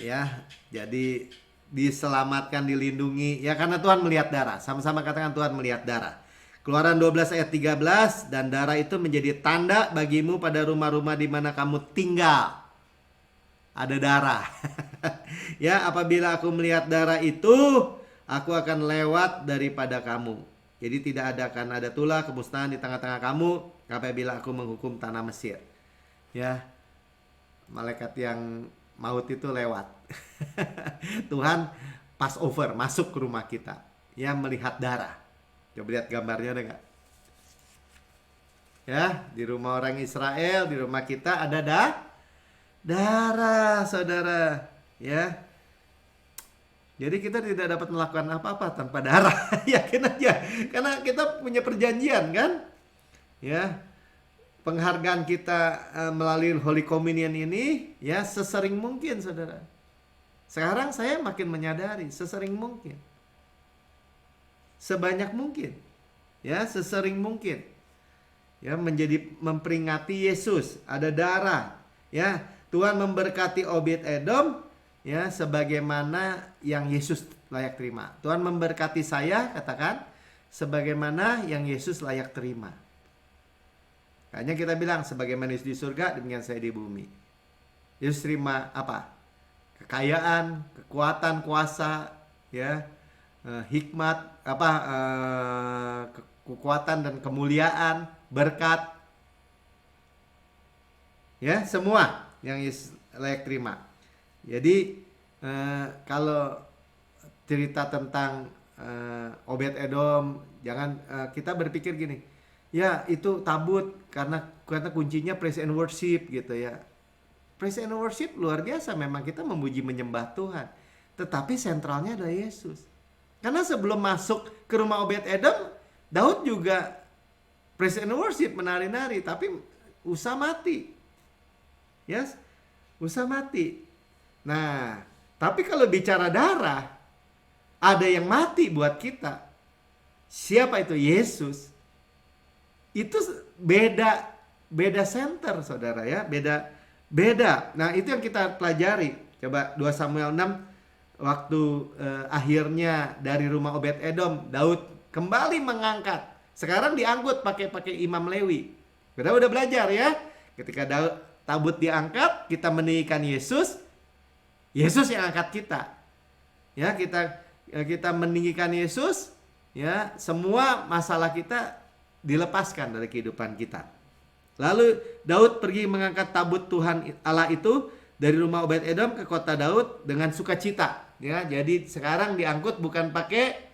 ya, jadi diselamatkan, dilindungi ya karena Tuhan melihat darah. Sama-sama katakan Tuhan melihat darah. Keluaran 12 ayat 13, dan darah itu menjadi tanda bagimu pada rumah-rumah di mana kamu tinggal. Ada darah. Ya, apabila aku melihat darah itu, aku akan lewat daripada kamu. Jadi tidak akan ada tulah kemusnahan di tengah-tengah kamu apabila aku menghukum tanah Mesir. Ya, malaikat yang maut itu lewat. Tuhan Passover masuk ke rumah kita. Ya, melihat darah. Coba lihat gambarnya ada nggak? Ya, di rumah orang Israel, di rumah kita ada darah, saudara. Ya, jadi kita tidak dapat melakukan apa-apa tanpa darah. Yakin aja, karena kita punya perjanjian kan? Ya, penghargaan kita melalui Holy Communion ini, ya sesering mungkin, saudara. Sekarang saya makin menyadari, sesering mungkin. Sebanyak mungkin, ya sesering mungkin, ya menjadi memperingati Yesus. Ada darah, ya Tuhan memberkati Obed Edom, ya sebagaimana yang Yesus layak terima. Tuhan memberkati saya, katakan sebagaimana yang Yesus layak terima. Hanya kita bilang sebagaimana Yesus di surga, demikian saya di bumi. Yesus terima apa? Kekayaan, kekuatan, kuasa, ya. Hikmat, kekuatan dan kemuliaan, berkat, ya semua yang layak terima. Jadi kalau cerita tentang Obed Edom, jangan kita berpikir gini, ya itu tabut karena kuncinya praise and worship gitu ya. Praise and worship luar biasa, memang kita memuji menyembah Tuhan, tetapi sentralnya adalah Yesus. Karena sebelum masuk ke rumah Obed Edom, Daud juga praise and worship, menari-nari, tapi Usa mati. Yes, Usa mati. Nah, tapi kalau bicara darah, ada yang mati buat kita. Siapa itu? Yesus. Itu beda center, saudara ya, beda. Nah, itu yang kita pelajari. Coba 2 Samuel 6, waktu akhirnya dari rumah Obed Edom, Daud kembali mengangkat. Sekarang diangkut pakai Imam Lewi. Kita udah belajar ya. Ketika tabut diangkat, kita meninggikan Yesus. Yesus yang angkat kita. Ya, kita meninggikan Yesus, ya, semua masalah kita dilepaskan dari kehidupan kita. Lalu Daud pergi mengangkat tabut Tuhan Allah itu dari rumah Obed Edom ke kota Daud dengan sukacita. Ya, jadi sekarang diangkut bukan pakai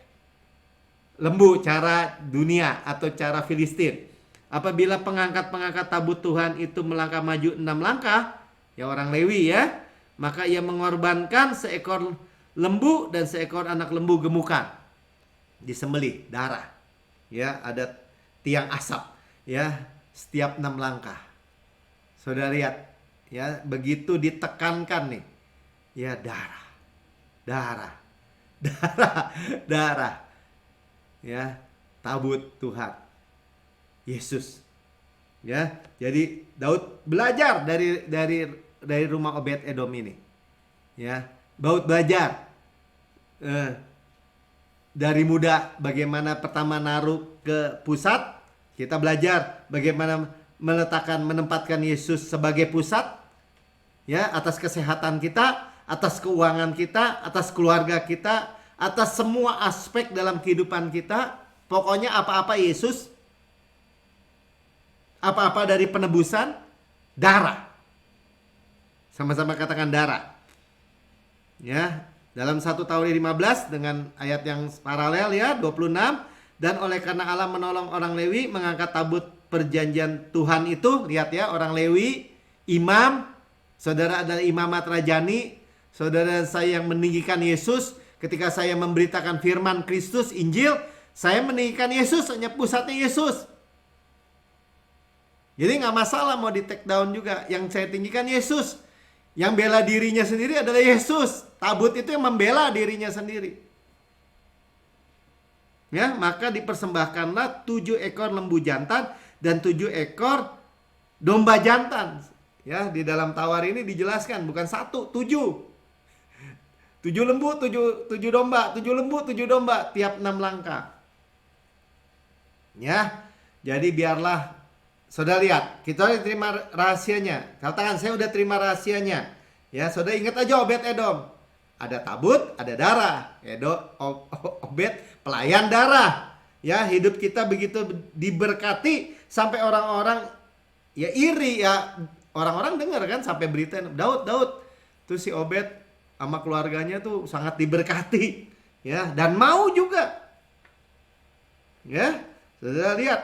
lembu cara dunia atau cara Filistin. Apabila pengangkat tabut Tuhan itu melangkah maju 6 langkah, ya orang Lewi ya, maka ia mengorbankan seekor lembu dan seekor anak lembu gemukan. Disembelih, darah. Ya, ada tiang asap ya setiap 6 langkah. Saudara lihat ya, begitu ditekankan nih. Ya, darah. Ya, tabut Tuhan Yesus. Ya, jadi Daud belajar dari rumah Obed Edom ini. Ya, Daud belajar dari muda bagaimana pertama naruh ke pusat. Kita belajar bagaimana menempatkan Yesus sebagai pusat, ya, atas kesehatan kita, atas keuangan kita, atas keluarga kita, atas semua aspek dalam kehidupan kita. Pokoknya apa-apa Yesus, apa-apa dari penebusan, darah. Sama-sama katakan darah. Ya, dalam 1 Tauri 15 dengan ayat yang paralel ya, 26. Dan oleh karena Allah menolong orang Lewi mengangkat tabut perjanjian Tuhan itu, lihat ya, orang Lewi, imam, saudara adalah imamat rajani, saudara saya yang meninggikan Yesus. Ketika saya memberitakan firman Kristus, Injil, saya meninggikan Yesus, hanya pusatnya Yesus. Jadi nggak masalah mau di take down juga, yang saya tinggikan Yesus. Yang bela dirinya sendiri adalah Yesus. Tabut itu yang membela dirinya sendiri. Ya, maka dipersembahkanlah 7 ekor lembu jantan dan 7 ekor domba jantan. Ya, di dalam Tawar ini dijelaskan bukan 1, 7. 7 lembu, 7 domba, 7 lembu, 7 domba tiap 6 langkah. Ya, jadi biarlah saudara lihat, kita udah terima rahasianya. Katakan, saya udah terima rahasianya. Ya, saudara ingat aja Obed Edom. Ada tabut, ada darah. Obed pelayan darah. Ya, hidup kita begitu diberkati sampai orang-orang ya iri ya. Orang-orang dengar kan sampai berita Daud. Tuh si Obed sama keluarganya tuh sangat diberkati. Ya, dan mau juga. Ya, saudara lihat.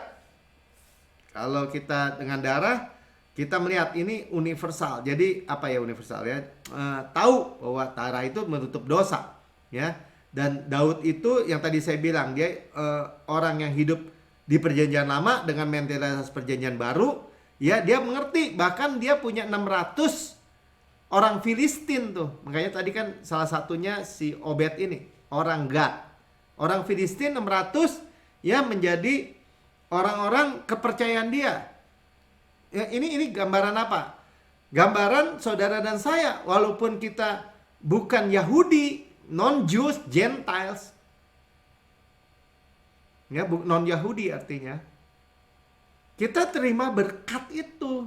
Kalau kita dengan darah, kita melihat ini universal. Jadi apa ya universal ya? Tahu bahwa darah itu menutup dosa, ya. Dan Daud itu yang tadi saya bilang, dia orang yang hidup di perjanjian lama dengan mentalitas perjanjian baru, ya, dia mengerti. Bahkan dia punya 600 orang Filistin tuh. Makanya tadi kan salah satunya si Obed ini, orang Gad. Orang Filistin 600 ya menjadi orang-orang kepercayaan dia. Ya, ini gambaran apa? Gambaran saudara dan saya, walaupun kita bukan Yahudi, non-Jews, Gentiles. Ya, non-Yahudi artinya. Kita terima berkat itu.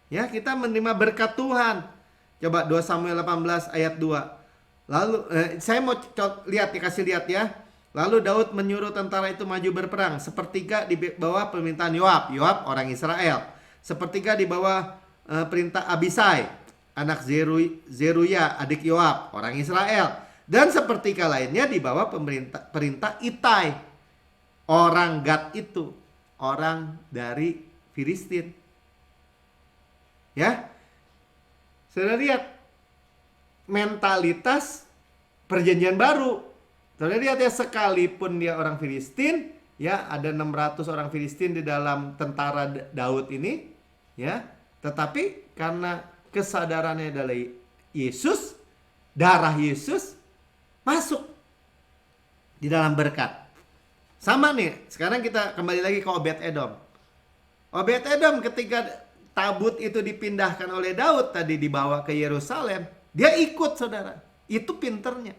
Ya, kita menerima berkat Tuhan. Coba 2 Samuel 18 ayat 2. Lalu saya mau kasih lihat ya. Lalu Daud menyuruh tentara itu maju berperang. Sepertiga di bawah pemerintahan Yoab orang Israel. Sepertiga di bawah perintah Abisai, anak Zeruya, adik Yoab, orang Israel. Dan sepertiga lainnya di bawah perintah Itai, orang Gad itu, orang dari Filistin. Ya, sudah lihat mentalitas perjanjian baru. Saudara lihat ya, sekalipun dia orang Filistin, ya, ada 600 orang Filistin di dalam tentara Daud ini, ya, tetapi karena kesadarannya adalah Yesus, darah Yesus masuk di dalam berkat. Sama nih, sekarang kita kembali lagi ke Obed Edom. Obed Edom ketika tabut itu dipindahkan oleh Daud tadi, dibawa ke Yerusalem, dia ikut, saudara. Itu pinternya.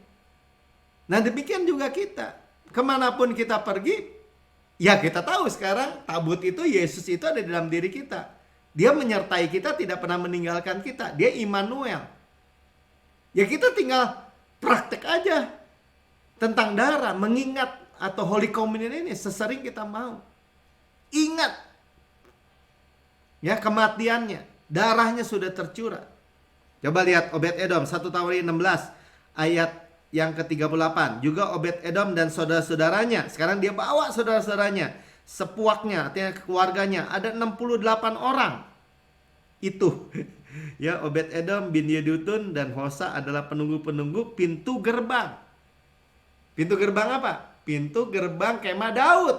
Nah demikian juga kita. Kemanapun kita pergi, ya kita tahu sekarang tabut itu, Yesus itu ada di dalam diri kita. Dia menyertai kita, tidak pernah meninggalkan kita. Dia Immanuel. Ya kita tinggal praktek aja tentang darah, mengingat atau Holy Communion ini sesering kita mau. Ingat ya kematiannya, darahnya sudah tercurah. Coba lihat Obed-Edom 1 Tawari 16 ayat yang ke-38. Juga Obed-Edom dan saudara-saudaranya, sekarang dia bawa saudara-saudaranya, sepuaknya, artinya keluarganya, ada 68 orang. Itu ya, Obed-Edom bin Yedutun dan Hosa adalah penunggu-penunggu pintu gerbang. Pintu gerbang apa? Pintu gerbang kemah Daud.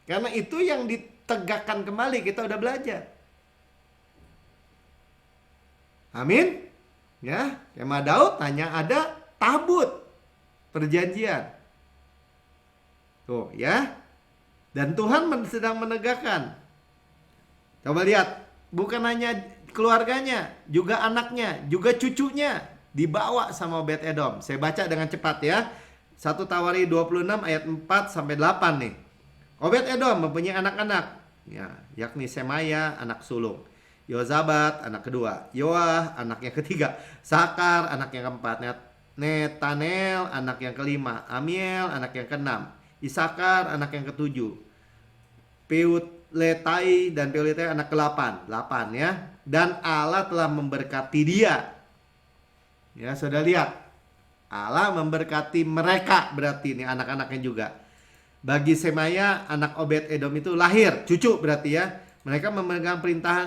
Karena itu yang ditegakkan kembali, kita udah belajar. Amin. Ya, kemah Daud hanya ada tabut perjanjian. Tuh ya. Dan Tuhan sedang menegakkan. Coba lihat, bukan hanya keluarganya, juga anaknya, juga cucunya dibawa sama Obed-Edom. Saya baca dengan cepat ya. 1 Tawari 26 ayat 4 sampai 8 nih. Obed-Edom mempunyai anak-anak, ya, yakni Semaya anak sulung, Yozabat anak kedua, Yoah anak yang ketiga, Sakar anak yang keempat, Netanel anak yang kelima, Amiel anak yang keenam, Isakar anak yang ketujuh, Peuletai dan Peuletai anak ke-8, 8 ya. Dan Allah telah memberkati dia. Ya, sudah lihat. Allah memberkati mereka, berarti ini anak-anaknya juga. Bagi Semaya anak Obed-Edom itu lahir cucu, berarti ya. Mereka memegang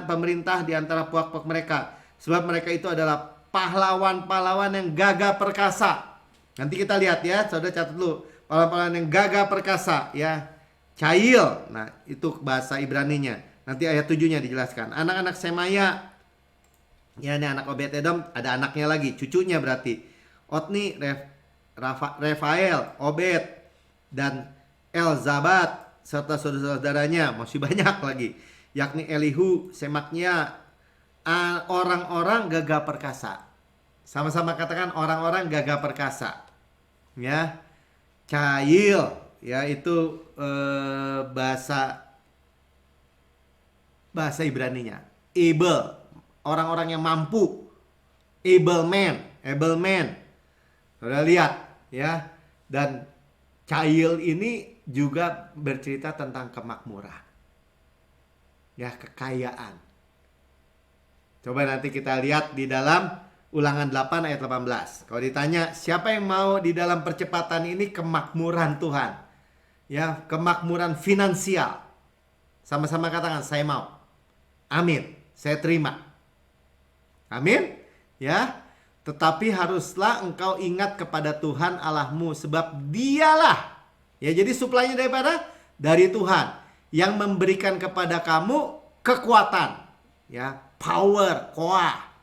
pemerintah di antara puak-puak mereka, sebab mereka itu adalah pahlawan-pahlawan yang gagah perkasa. Nanti kita lihat ya, saudara catat dulu. Pahlawan-pahlawan yang gagah perkasa ya. Cail, nah itu bahasa Ibraninya. Nanti ayat 7-nya dijelaskan. Anak-anak Semaya, ya ini anak Obed-Edom, ada anaknya lagi, cucunya berarti. Otni, Refael, Obed, dan Elzabat, serta saudara-saudaranya, masih banyak lagi. Yakni Elihu, Semaknya, orang-orang gagah perkasa. Sama-sama katakan orang-orang gagah perkasa. Ya, Cail, ya itu bahasa Ibraninya. Able, orang-orang yang mampu. Able man. Sudah lihat ya. Dan Cail ini juga bercerita tentang kemakmuran. Ya, kekayaan. Coba nanti kita lihat di dalam Ulangan 8 ayat 18. Kalau ditanya siapa yang mau di dalam percepatan ini, kemakmuran Tuhan. Ya, kemakmuran finansial. Sama-sama katakan saya mau. Amin. Saya terima. Amin. Ya. Tetapi haruslah engkau ingat kepada Tuhan Allahmu, sebab dialah. Ya, jadi suplainya dari Tuhan yang memberikan kepada kamu kekuatan. Ya, power, koah.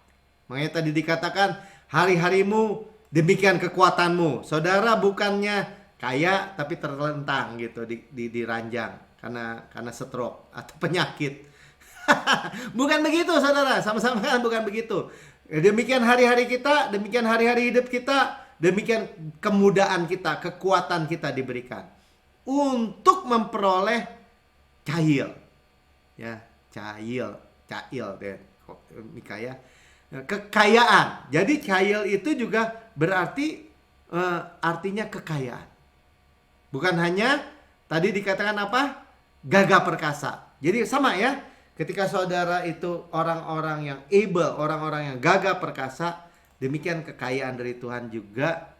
Makanya tadi dikatakan hari-harimu demikian kekuatanmu. Saudara bukannya kaya tapi terlentang gitu di ranjang karena stroke atau penyakit. Bukan begitu, saudara. Sama-sama kan bukan begitu. Demikian hari-hari kita, demikian hari-hari hidup kita, demikian kemudahan kita, kekuatan kita diberikan untuk memperoleh cail. Ya, cail deh Mikaya. Kekayaan. Jadi cail itu juga berarti artinya kekayaan. Bukan hanya tadi dikatakan apa? Gagah perkasa. Jadi sama ya. Ketika saudara itu orang-orang yang able, orang-orang yang gagah perkasa, demikian kekayaan dari Tuhan juga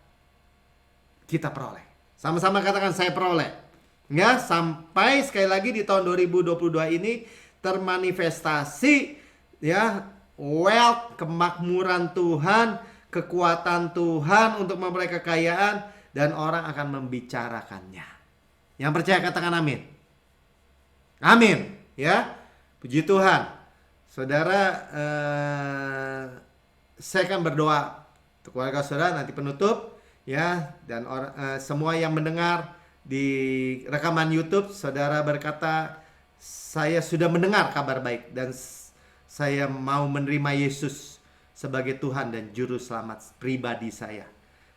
kita peroleh. Sama-sama katakan saya peroleh. Ya, sampai sekali lagi di tahun 2022 ini termanifestasi ya wealth, kemakmuran Tuhan, kekuatan Tuhan untuk memperoleh kekayaan, dan orang akan membicarakannya. Yang percaya katakan amin. Amin, ya. Puji Tuhan. Saudara, saya akan berdoa untuk keluarga saudara nanti penutup ya, dan semua yang mendengar di rekaman YouTube, saudara berkata saya sudah mendengar kabar baik dan saya mau menerima Yesus sebagai Tuhan dan Juru Selamat pribadi saya.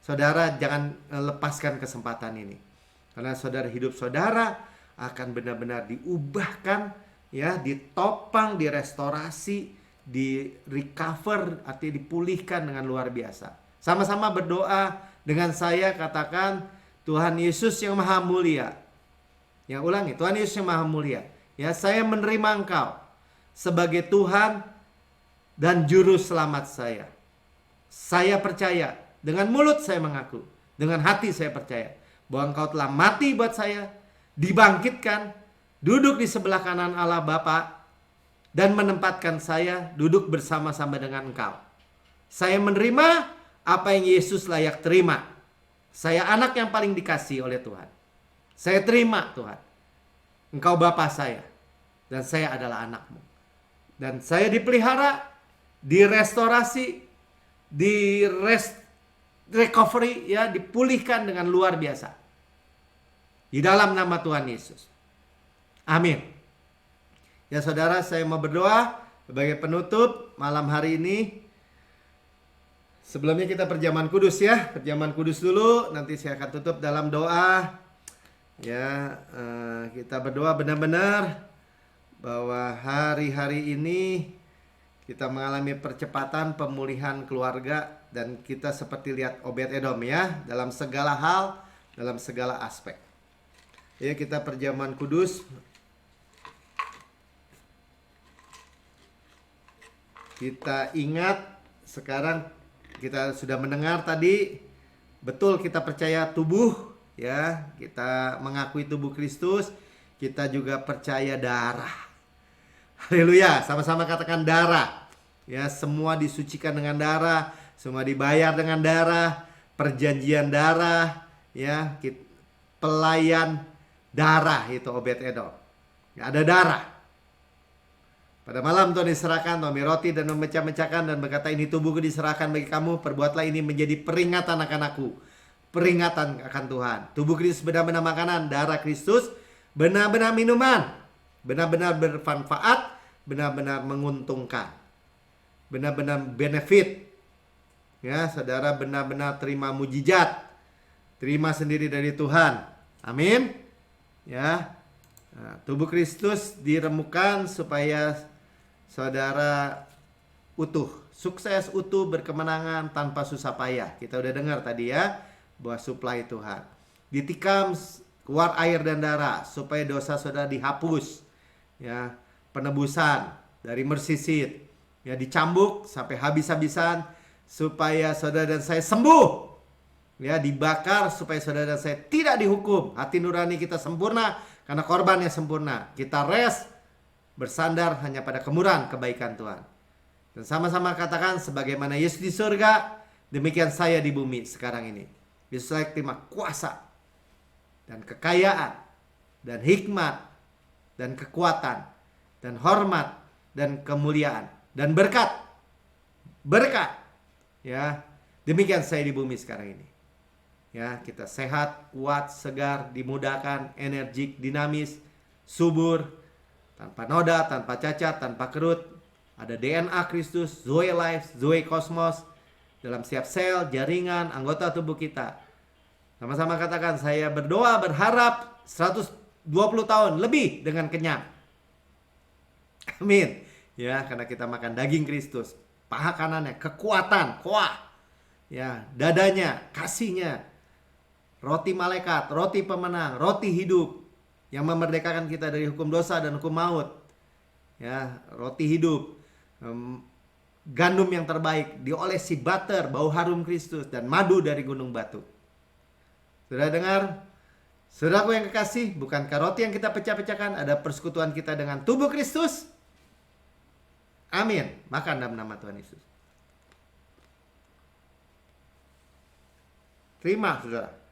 Saudara, jangan lepaskan kesempatan ini. Karena saudara, hidup saudara akan benar-benar diubahkan, ya, ditopang, direstorasi, di recover, artinya dipulihkan dengan luar biasa. Sama-sama berdoa dengan saya, katakan, Tuhan Yesus yang Maha Mulia. Yang ulangi, Tuhan Yesus yang Maha Mulia. Ya, saya menerima Engkau sebagai Tuhan dan Juru Selamat saya. Saya percaya, dengan mulut saya mengaku, dengan hati saya percaya bahwa Engkau telah mati buat saya, dibangkitkan, duduk di sebelah kanan Allah Bapa, dan menempatkan saya duduk bersama-sama dengan Engkau. Saya menerima apa yang Yesus layak terima. Saya anak yang paling dikasihi oleh Tuhan. Saya terima Tuhan, Engkau Bapa saya, dan saya adalah anakmu. Dan saya dipelihara, direstorasi, recovery, ya, dipulihkan dengan luar biasa. Di dalam nama Tuhan Yesus. Amin. Ya saudara, saya mau berdoa sebagai penutup malam hari ini. Sebelumnya kita perjamuan kudus, ya. Perjamuan kudus dulu, nanti saya akan tutup dalam doa. Ya, kita berdoa benar-benar bahwa hari-hari ini kita mengalami percepatan pemulihan keluarga, dan kita seperti lihat Obed-Edom, ya, dalam segala hal, dalam segala aspek. Ya, kita perjamuan kudus. Kita ingat sekarang, kita sudah mendengar tadi, betul kita percaya tubuh, ya, kita mengakui tubuh Kristus, kita juga percaya darah. Haleluya, sama-sama katakan darah. Ya, semua disucikan dengan darah, semua dibayar dengan darah, perjanjian darah, ya, pelayan darah itu Obed-Edom. Ya, ada darah. Pada malam Tuhan diserahkan, Tuhan roti dan memecah-mecahkan dan berkata, ini tubuhku diserahkan bagi kamu, perbuatlah ini menjadi peringatan akan aku. Peringatan akan Tuhan. Tubuh Kristus benar-benar makanan, darah Kristus benar-benar minuman. Benar-benar bermanfaat, benar-benar menguntungkan. Benar-benar benefit. Ya, saudara benar-benar terima mujizat. Terima sendiri dari Tuhan. Amin. Ya. Nah, tubuh Kristus diremukan supaya saudara utuh, sukses, utuh, berkemenangan tanpa susah payah. Kita udah dengar tadi, ya, bahwa suplai Tuhan. Ditikam keluar air dan darah supaya dosa saudara dihapus. Ya, penebusan dari mercy seat. Ya, dicambuk sampai habis-habisan supaya saudara dan saya sembuh. Ya, dibakar supaya saudara dan saya tidak dihukum. Hati nurani kita sempurna karena korbannya sempurna. Kita rest, bersandar hanya pada kemurahan kebaikan Tuhan. Dan sama-sama katakan, sebagaimana Yesus di surga, demikian saya di bumi sekarang ini. Yesus saya terima kuasa dan kekayaan dan hikmat dan kekuatan dan hormat dan kemuliaan dan berkat. Berkat. Ya, demikian saya di bumi sekarang ini. Ya, kita sehat, kuat, segar, dimudahkan, energik, dinamis, subur, tanpa noda, tanpa cacat, tanpa kerut. Ada DNA Kristus, Zoe Life, Zoe Cosmos dalam setiap sel, jaringan, anggota tubuh kita. Sama-sama katakan, saya berdoa, berharap 120 tahun lebih dengan kenyang. Amin. Ya, karena kita makan daging Kristus, paha kanannya, kekuatan, kuah. Ya, dadanya, kasihnya. Roti malaikat, roti pemenang, roti hidup yang memerdekakan kita dari hukum dosa dan hukum maut. Ya, roti hidup, gandum yang terbaik, diolesi butter, bau harum Kristus, dan madu dari gunung batu. Sudah dengar? Saudaraku yang kekasih, bukankah roti yang kita pecah-pecahkan ada persekutuan kita dengan tubuh Kristus? Amin. Makan dalam nama Tuhan Yesus. Terima, saudara.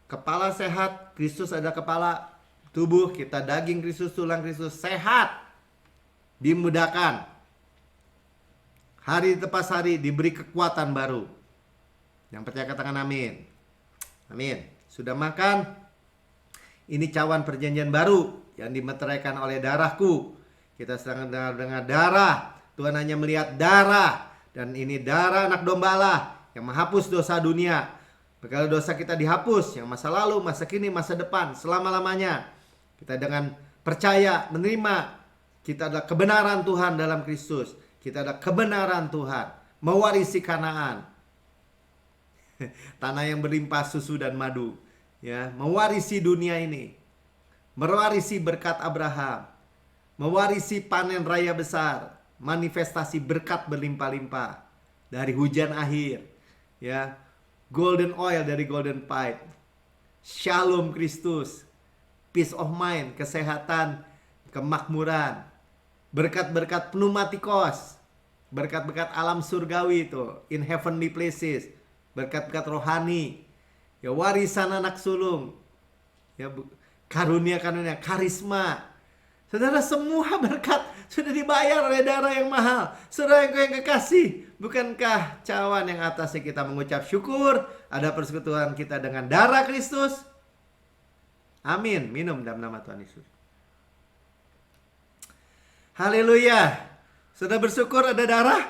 Kepala sehat, Kristus ada kepala, tubuh kita daging Kristus, tulang Kristus, sehat, dimudahkan. Hari lepas hari diberi kekuatan baru. Yang percaya katakan amin. Amin. Sudah makan? Ini cawan perjanjian baru yang dimeteraikan oleh darahku. Kita sedang dengar darah Tuhan hanya melihat darah, dan ini darah anak domba Allah yang menghapus dosa dunia. Kalau dosa kita dihapus, yang masa lalu, masa kini, masa depan, selama-lamanya, kita dengan percaya menerima, kita adalah kebenaran Tuhan dalam Kristus. Kita adalah kebenaran Tuhan, mewarisi Kanaan, tanah yang berlimpah susu dan madu, ya, mewarisi dunia ini, mewarisi berkat Abraham, mewarisi panen raya besar, manifestasi berkat berlimpah-limpah dari hujan akhir, ya, golden oil dari golden pipe, shalom Kristus, peace of mind, kesehatan, kemakmuran, berkat-berkat pneumatikos, berkat-berkat alam surgawi itu, in heavenly places, berkat-berkat rohani, ya, warisan anak sulung, ya, karunia-karunia, karisma. Saudara, semua berkat sudah dibayar oleh darah yang mahal. Saudara yang kekasih, bukankah cawan yang atasnya kita mengucap syukur ada persekutuan kita dengan darah Kristus? Amin. Minum dalam nama Tuhan Yesus. Haleluya. Sudah bersyukur ada darah,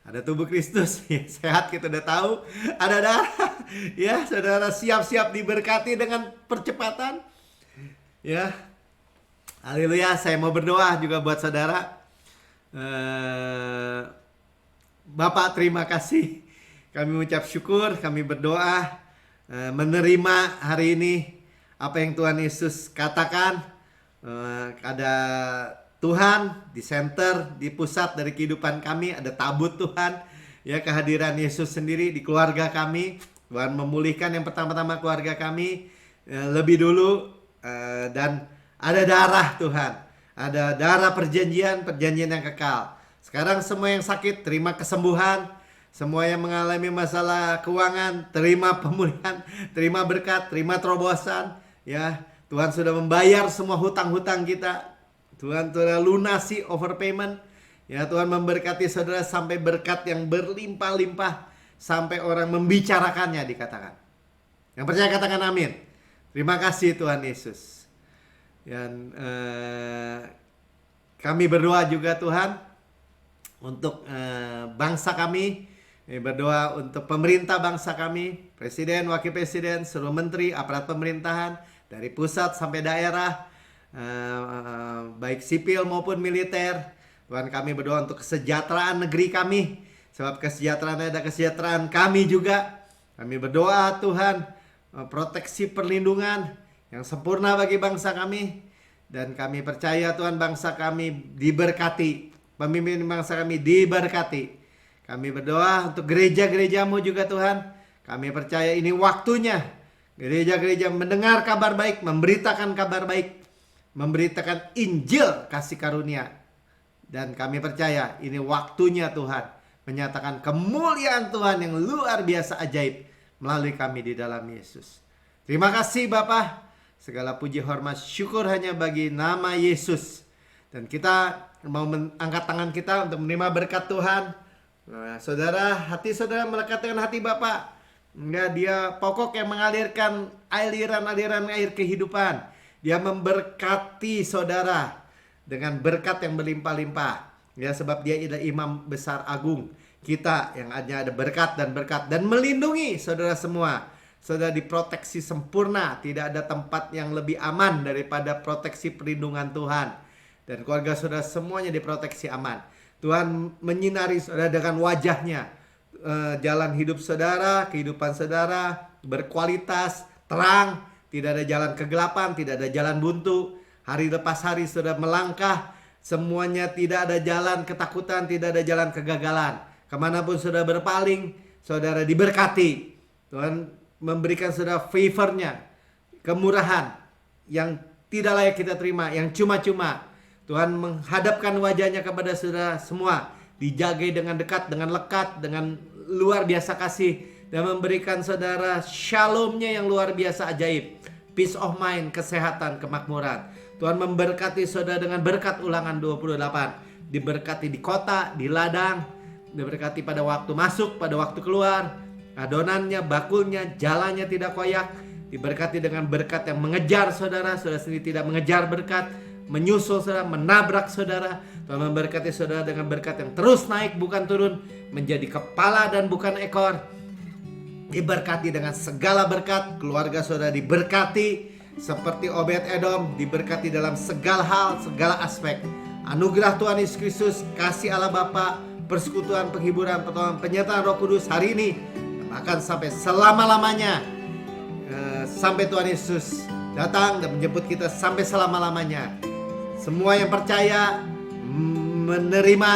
ada tubuh Kristus. Ya, sehat kita udah tahu. Ada darah. Ya, saudara siap-siap diberkati dengan percepatan. Ya. Haleluya. Saya mau berdoa juga buat saudara. Bapak, terima kasih. Kami mengucap syukur, kami berdoa menerima hari ini apa yang Tuhan Yesus katakan. Ada Tuhan di center, di pusat dari kehidupan kami, ada tabut Tuhan, ya, kehadiran Yesus sendiri di keluarga kami. Tuhan memulihkan yang pertama-tama keluarga kami lebih dulu, dan ada darah Tuhan, ada darah perjanjian yang kekal. Sekarang semua yang sakit terima kesembuhan, semua yang mengalami masalah keuangan terima pemulihan, terima berkat, terima terobosan, ya. Tuhan sudah membayar semua hutang-hutang kita. Tuhan sudah lunasi overpayment. Ya, Tuhan memberkati saudara sampai berkat yang berlimpah-limpah, sampai orang membicarakannya dikatakan. Yang percaya katakan amin. Terima kasih Tuhan Yesus. Dan kami berdoa juga Tuhan untuk bangsa kami. Berdoa untuk pemerintah bangsa kami, presiden, wakil presiden, seluruh menteri, aparat pemerintahan, dari pusat sampai daerah, baik sipil maupun militer. Tuhan, kami berdoa untuk kesejahteraan negeri kami, sebab kesejahteraan ada kesejahteraan kami juga. Kami berdoa Tuhan, proteksi perlindungan yang sempurna bagi bangsa kami. Dan kami percaya Tuhan, bangsa kami diberkati, pemimpin bangsa kami diberkati. Kami berdoa untuk gereja-gerejamu juga Tuhan. Kami percaya ini waktunya gereja-gereja mendengar kabar baik, memberitakan kabar baik, memberitakan Injil kasih karunia. Dan kami percaya ini waktunya Tuhan menyatakan kemuliaan Tuhan yang luar biasa ajaib melalui kami di dalam Yesus. Terima kasih Bapa. Segala puji, hormat, syukur hanya bagi nama Yesus. Dan kita mau angkat tangan kita untuk menerima berkat Tuhan. Nah, saudara, hati saudara melekat dengan hati Bapa. Enggak, dia pokok yang mengalirkan aliran-aliran air kehidupan. Dia memberkati saudara dengan berkat yang berlimpah-limpah. Ya, sebab dia adalah imam besar agung kita yang hanya ada berkat dan melindungi saudara semua. Saudara diproteksi sempurna, tidak ada tempat yang lebih aman daripada proteksi perlindungan Tuhan. Dan keluarga saudara semuanya diproteksi aman. Tuhan menyinari saudara dengan wajahnya. Jalan hidup saudara, kehidupan saudara berkualitas, terang, tidak ada jalan kegelapan, tidak ada jalan buntu. Hari lepas hari saudara melangkah, semuanya tidak ada jalan ketakutan, tidak ada jalan kegagalan. Kemanapun saudara berpaling, saudara diberkati. Tuhan memberikan saudara favor-Nya, kemurahan yang tidak layak kita terima, yang cuma-cuma. Tuhan menghadapkan wajahnya kepada saudara semua, dijagai dengan dekat, dengan lekat, dengan luar biasa kasih, dan memberikan saudara shalom-Nya yang luar biasa ajaib, peace of mind, kesehatan, kemakmuran. Tuhan memberkati saudara dengan berkat Ulangan 28, diberkati di kota, di ladang, diberkati pada waktu masuk, pada waktu keluar, adonannya, bakulnya, jalannya tidak koyak. Diberkati dengan berkat yang mengejar saudara, saudara sendiri tidak mengejar berkat, menyusul saudara, menabrak saudara. Tuhan memberkati saudara dengan berkat yang terus naik bukan turun, menjadi kepala dan bukan ekor. Diberkati dengan segala berkat. Keluarga saudara diberkati seperti Obed Edom, diberkati dalam segala hal, segala aspek. Anugerah Tuhan Yesus Kristus, kasih Allah Bapa, persekutuan, penghiburan, pertolongan, penyertaan Roh Kudus hari ini bahkan sampai selama-lamanya, sampai Tuhan Yesus datang dan menjemput kita sampai selama-lamanya. Semua yang percaya menerima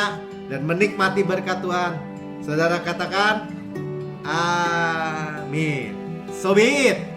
dan menikmati berkat Tuhan. Saudara katakan amin. So be it.